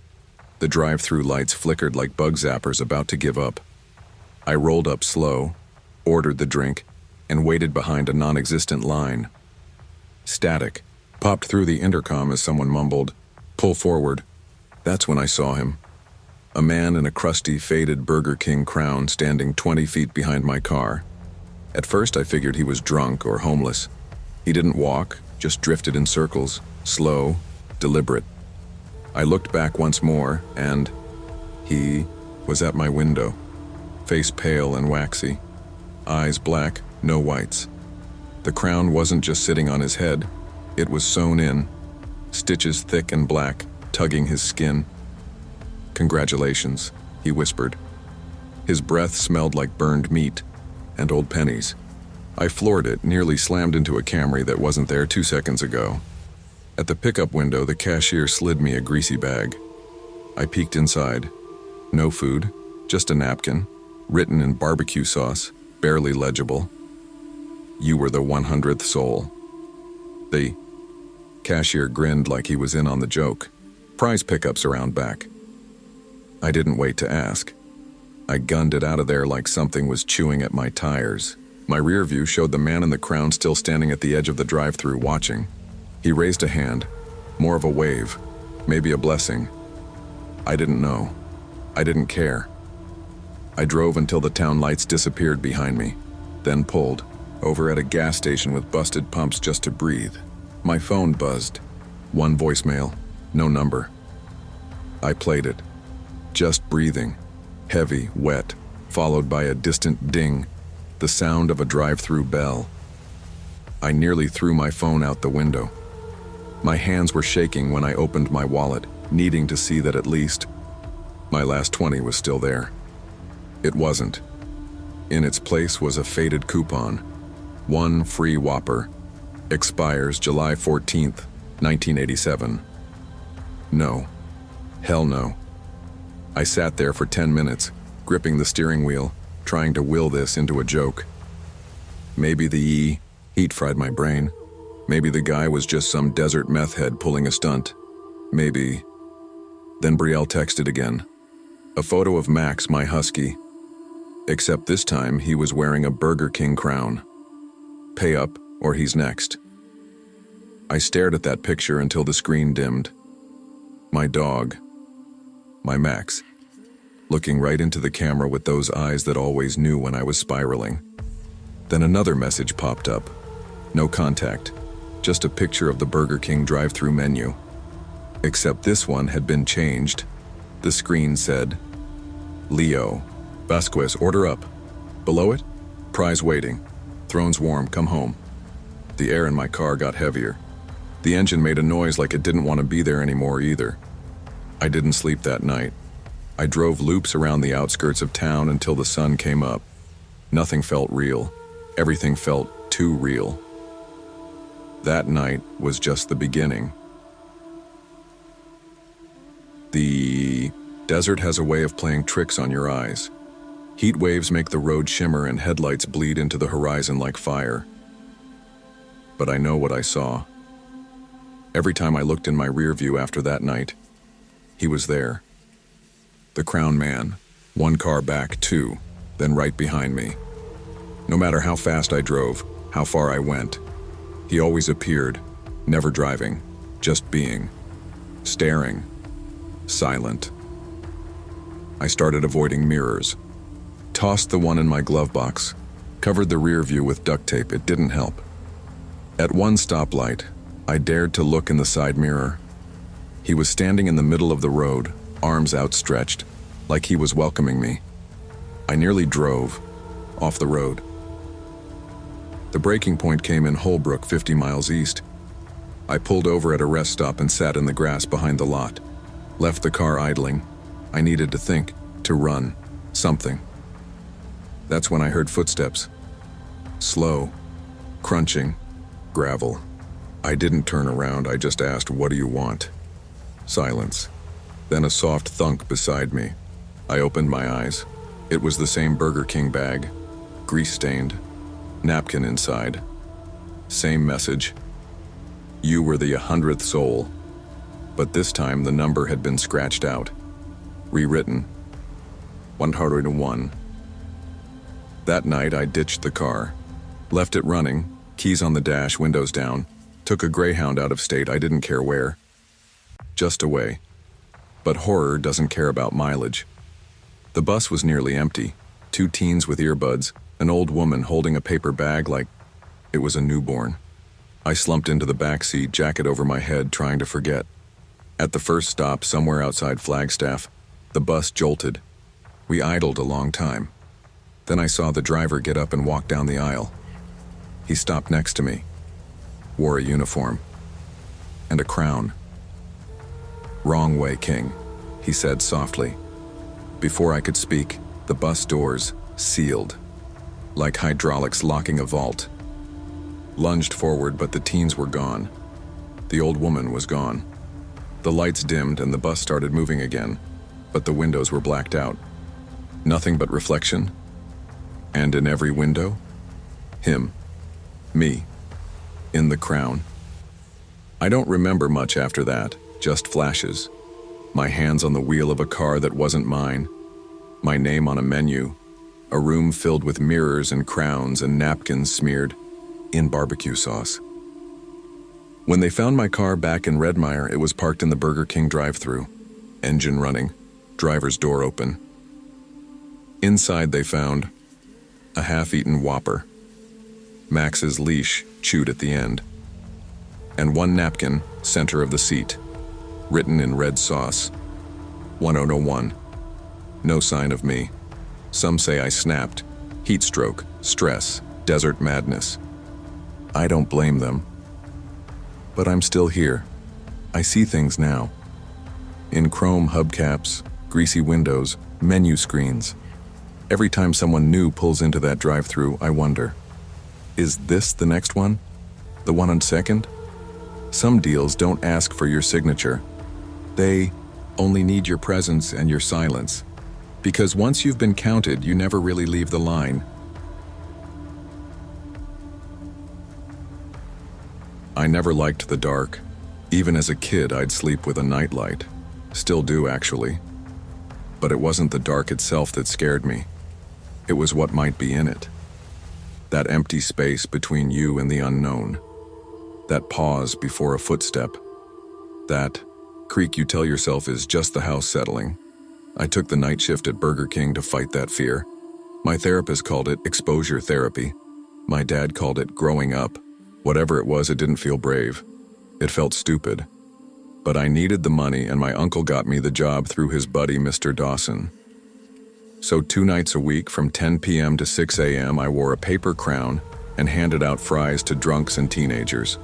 The drive-through lights flickered like bug zappers about to give up. I rolled up slow, ordered the drink, and waited behind a non-existent line. Static popped through the intercom as someone mumbled, "Pull forward." That's when I saw him. A man in a crusty, faded Burger King crown standing 20 feet behind my car. At first I figured he was drunk or homeless. He didn't walk, just drifted in circles, slow, deliberate. I looked back once more, and he was at my window, face pale and waxy, eyes black, no whites. The crown wasn't just sitting on his head, it was sewn in, stitches thick and black, tugging his skin. "Congratulations," he whispered. His breath smelled like burned meat and old pennies. I floored it, nearly slammed into a Camry that wasn't there 2 seconds ago. At the pickup window, the cashier slid me a greasy bag. I peeked inside. No food, just a napkin, written in barbecue sauce, barely legible. You were the 100th soul. The cashier grinned like he was in on the joke. Prize pickups around back. I didn't wait to ask. I gunned it out of there like something was chewing at my tires. My rear view showed the man in the crown still standing at the edge of the drive-thru watching. He raised a hand, more of a wave, maybe a blessing. I didn't know. I didn't care. I drove until the town lights disappeared behind me, then pulled over at a gas station with busted pumps just to breathe. My phone buzzed. One voicemail, no number. I played it. Just breathing, heavy, wet, followed by a distant ding, the sound of a drive-thru bell. I nearly threw my phone out the window. My hands were shaking when I opened my wallet, needing to see that at least my last 20 was still there. It wasn't. In its place was a faded coupon. 1 free Whopper. Expires July 14th, 1987. No. Hell no. I sat there for 10 minutes, gripping the steering wheel, trying to will this into a joke. Maybe the heat fried my brain. Maybe the guy was just some desert meth head pulling a stunt. Maybe. Then Brielle texted again. A photo of Max, my husky. Except this time he was wearing a Burger King crown. Pay up or he's next. I stared at that picture until the screen dimmed. My dog. My Max. Looking right into the camera with those eyes that always knew when I was spiraling. Then another message popped up. No contact. Just a picture of the Burger King drive-thru menu. Except this one had been changed. The screen said, Leo. Vasquez, order up. Below it, prize waiting. Throne's warm, come home. The air in my car got heavier. The engine made a noise like it didn't want to be there anymore either. I didn't sleep that night. I drove loops around the outskirts of town until the sun came up. Nothing felt real. Everything felt too real. That night was just the beginning. The desert has a way of playing tricks on your eyes. Heat waves make the road shimmer and headlights bleed into the horizon like fire. But I know what I saw. Every time I looked in my rear view after that night, he was there. The crown man, one car back, two, then right behind me. No matter how fast I drove, how far I went, he always appeared, never driving, just being, staring, silent. I started avoiding mirrors, tossed the one in my glove box, covered the rear view with duct tape. It didn't help. At one stoplight, I dared to look in the side mirror. He was standing in the middle of the road, arms outstretched, like he was welcoming me. I nearly drove off the road. The breaking point came in Holbrook, 50 miles east. I pulled over at a rest stop and sat in the grass behind the lot. Left the car idling. I needed to think, to run, something. That's when I heard footsteps. Slow, crunching, gravel. I didn't turn around, I just asked, "What do you want?" Silence. Then a soft thunk beside me. I opened my eyes. It was the same Burger King bag, grease-stained, napkin inside. Same message. You were the 100th soul. But this time the number had been scratched out. Rewritten. 101. That night I ditched the car. Left it running, keys on the dash, windows down. Took a Greyhound out of state, I didn't care where. Just away. But horror doesn't care about mileage. The bus was nearly empty. 2 teens with earbuds, an old woman holding a paper bag like it was a newborn. I slumped into the back seat, jacket over my head, trying to forget. At the first stop, somewhere outside Flagstaff, the bus jolted. We idled a long time. Then I saw the driver get up and walk down the aisle. He stopped next to me. Wore a uniform. And a crown. "Wrong way, King," he said softly. Before I could speak, the bus doors sealed, like hydraulics locking a vault. Lunged forward, but the teens were gone. The old woman was gone. The lights dimmed and the bus started moving again, but the windows were blacked out. Nothing but reflection, And in every window? Him. Me. In the crown. I don't remember much after that, just flashes. My hands on the wheel of a car that wasn't mine. My name on a menu. A room filled with mirrors and crowns and napkins smeared in barbecue sauce. When they found my car back in Redmire, it was parked in the Burger King drive-thru. Engine running, driver's door open. Inside they found a half-eaten Whopper, Max's leash chewed at the end, and one napkin, center of the seat, written in red sauce, 1001. No sign of me. Some say I snapped. Heat stroke, stress, desert madness. I don't blame them. But I'm still here. I see things now. In chrome hubcaps, greasy windows, menu screens. Every time someone new pulls into that drive-thru, I wonder, is this the next one? The one on second? Some deals don't ask for your signature. They only need your presence and your silence. Because once you've been counted, you never really leave the line. I never liked the dark. Even as a kid, I'd sleep with a nightlight. Still do, actually. But it wasn't the dark itself that scared me. It was what might be in it. That empty space between you and the unknown. That pause before a footstep. That creak you tell yourself is just the house settling. I took the night shift at Burger King to fight that fear. My therapist called it exposure therapy. My dad called it growing up. Whatever it was, it didn't feel brave. It felt stupid. But I needed the money, and my uncle got me the job through his buddy, Mr. Dawson. So 2 nights a week from 10 p.m. to 6 a.m., I wore a paper crown and handed out fries to drunks and teenagers.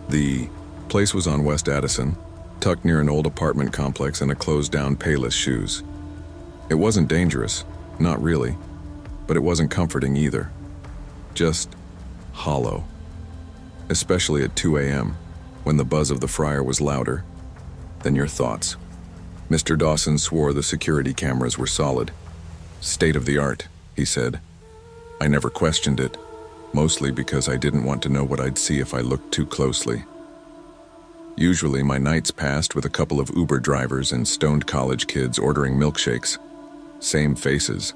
The place was on West Addison, tucked near an old apartment complex and a closed-down Payless Shoes. It wasn't dangerous, not really, but it wasn't comforting either. Just hollow. Especially at 2 a.m., when the buzz of the fryer was louder than your thoughts. Mr. Dawson swore the security cameras were solid. State of the art, he said. I never questioned it, mostly because I didn't want to know what I'd see if I looked too closely. Usually my nights passed with a couple of Uber drivers and stoned college kids ordering milkshakes. Same faces.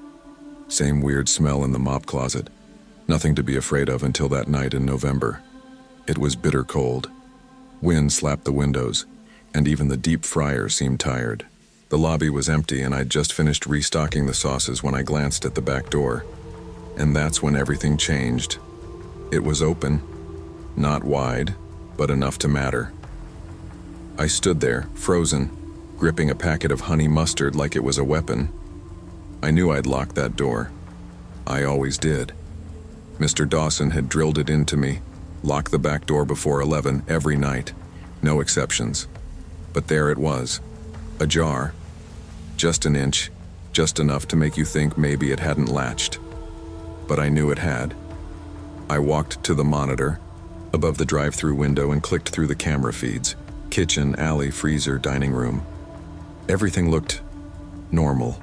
Same weird smell in the mop closet. Nothing to be afraid of until that night in November. It was bitter cold. Wind slapped the windows, and even the deep fryer seemed tired. The lobby was empty, and I'd just finished restocking the sauces when I glanced at the back door. And that's when everything changed. It was open. Not wide, but enough to matter. I stood there, frozen, gripping a packet of honey mustard like it was a weapon. I knew I'd locked that door. I always did. Mr. Dawson had drilled it into me. Lock the back door before 11 every night. No exceptions. But there it was. Ajar. Just an inch. Just enough to make you think maybe it hadn't latched. But I knew it had. I walked to the monitor, above the drive-thru window, and clicked through the camera feeds. Kitchen, alley, freezer, dining room. Everything looked normal.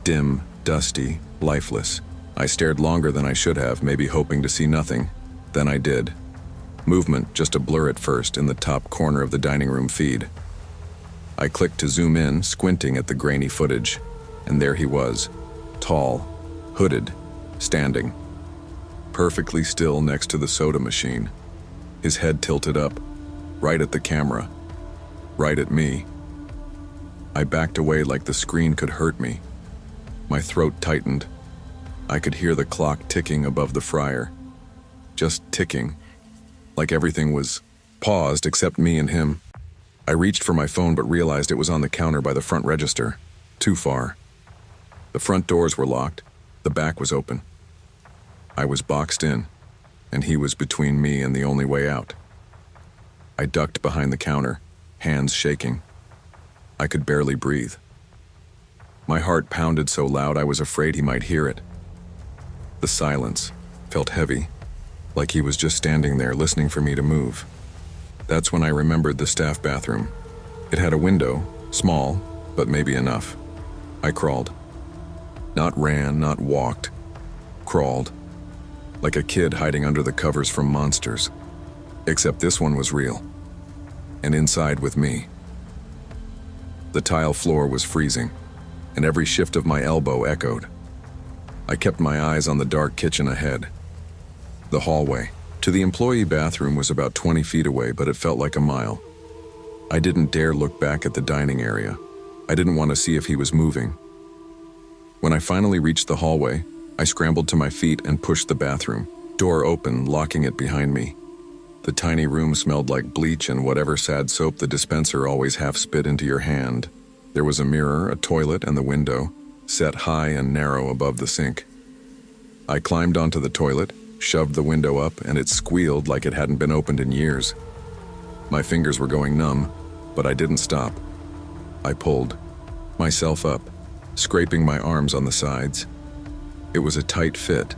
Dim, dusty, lifeless. I stared longer than I should have, maybe hoping to see nothing. Then I did. Movement, just a blur at first, in the top corner of the dining room feed. I clicked to zoom in, squinting at the grainy footage, and there he was, tall, hooded, standing, perfectly still next to the soda machine, his head tilted up, right at the camera, right at me. I backed away like the screen could hurt me. My throat tightened. I could hear the clock ticking above the fryer. Just ticking, like everything was paused except me and him. I reached for my phone but realized it was on the counter by the front register. Too far. The front doors were locked. The back was open. I was boxed in, and he was between me and the only way out. I ducked behind the counter, hands shaking. I could barely breathe. My heart pounded so loud I was afraid he might hear it. The silence felt heavy, like he was just standing there listening for me to move. That's when I remembered the staff bathroom. It had a window, small, but maybe enough. I crawled. Not ran, not walked. crawled, like a kid hiding under the covers from monsters. Except this one was real, and inside with me. The tile floor was freezing, and every shift of my elbow echoed. I kept my eyes on the dark kitchen ahead. The hallway to the employee bathroom was about 20 feet away, but it felt like a mile. I didn't dare look back at the dining area. I didn't want to see if he was moving. When I finally reached the hallway, I scrambled to my feet and pushed the bathroom door open, locking it behind me. The tiny room smelled like bleach and whatever sad soap the dispenser always half spit into your hand. There was a mirror, a toilet, and the window, set high and narrow above the sink. I climbed onto the toilet, shoved the window up, and it squealed like it hadn't been opened in years. My fingers were going numb, but I didn't stop. I pulled myself up, scraping my arms on the sides. It was a tight fit.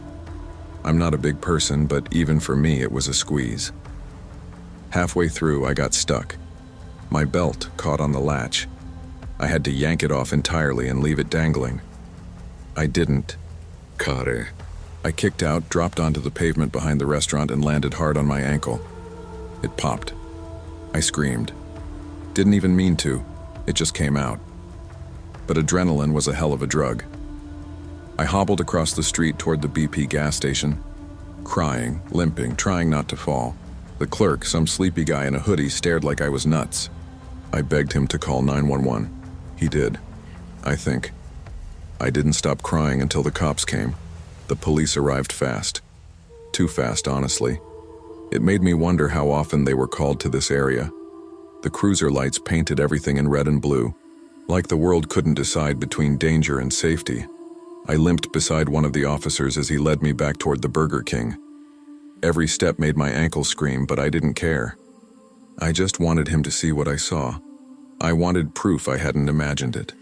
I'm not a big person, but even for me it was a squeeze. Halfway through, I got stuck. My belt caught on the latch. I had to yank it off entirely and leave it dangling. I didn't. Kare. I kicked out, dropped onto the pavement behind the restaurant, and landed hard on my ankle. It popped. I screamed. Didn't even mean to. It just came out. But adrenaline was a hell of a drug. I hobbled across the street toward the BP gas station, crying, limping, trying not to fall. The clerk, some sleepy guy in a hoodie, stared like I was nuts. I begged him to call 911. He did, I think. I didn't stop crying until the cops came. The police arrived fast. Too fast, honestly. It made me wonder how often they were called to this area. The cruiser lights painted everything in red and blue, like the world couldn't decide between danger and safety. I limped beside one of the officers as he led me back toward the Burger King. Every step made my ankle scream, but I didn't care. I just wanted him to see what I saw. I wanted proof I hadn't imagined it.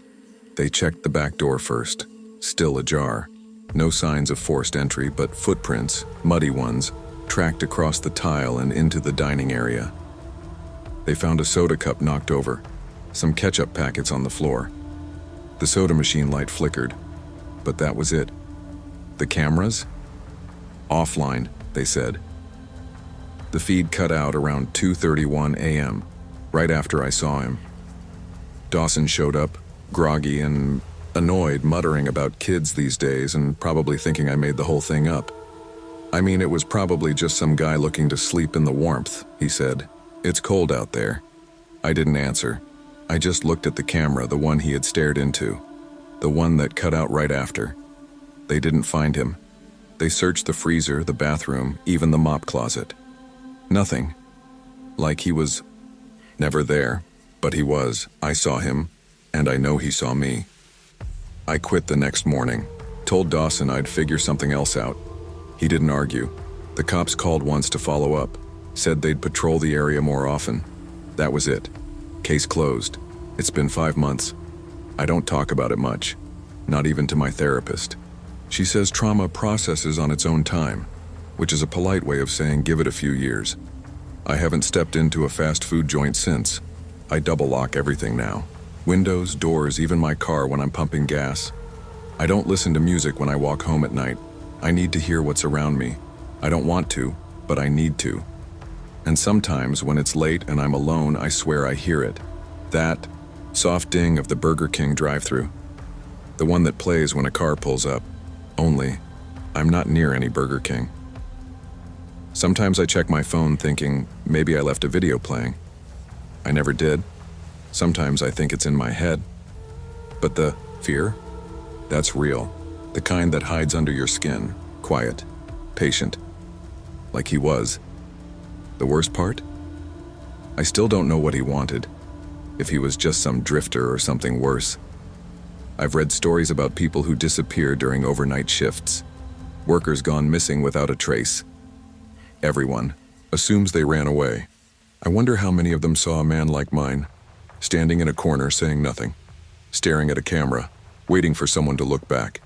They checked the back door first, still ajar. No signs of forced entry, but footprints, muddy ones, tracked across the tile and into the dining area. They found a soda cup knocked over, some ketchup packets on the floor. The soda machine light flickered, but that was it. The cameras? Offline, they said. The feed cut out around 2:31 a.m., right after I saw him. Dawson showed up, groggy and annoyed, muttering about kids these days and probably thinking I made the whole thing up. I mean, it was probably just some guy looking to sleep in the warmth, he said. It's cold out there. I didn't answer. I just looked at the camera, the one he had stared into, the one that cut out right after. They didn't find him. They searched the freezer, the bathroom, even the mop closet. Nothing. Like he was never there, but he was. I saw him, and I know he saw me. I quit the next morning, told Dawson I'd figure something else out. He didn't argue. The cops called once to follow up, said they'd patrol the area more often. That was it. Case closed. It's been 5 months. I don't talk about it much, not even to my therapist. She says trauma processes on its own time, which is a polite way of saying give it a few years. I haven't stepped into a fast food joint since. I double lock everything now. Windows, doors, even my car when I'm pumping gas. I don't listen to music when I walk home at night. I need to hear what's around me. I don't want to, but I need to. And sometimes when it's late and I'm alone, I swear I hear it. That soft ding of the Burger King drive-thru. The one that plays when a car pulls up. Only, I'm not near any Burger King. Sometimes I check my phone thinking maybe I left a video playing. I never did. Sometimes I think it's in my head. But the fear? That's real. The kind that hides under your skin, quiet, patient, like he was. The worst part? I still don't know what he wanted, if he was just some drifter or something worse. I've read stories about people who disappear during overnight shifts, workers gone missing without a trace. Everyone assumes they ran away. I wonder how many of them saw a man like mine, standing in a corner saying nothing, staring at a camera, waiting for someone to look back.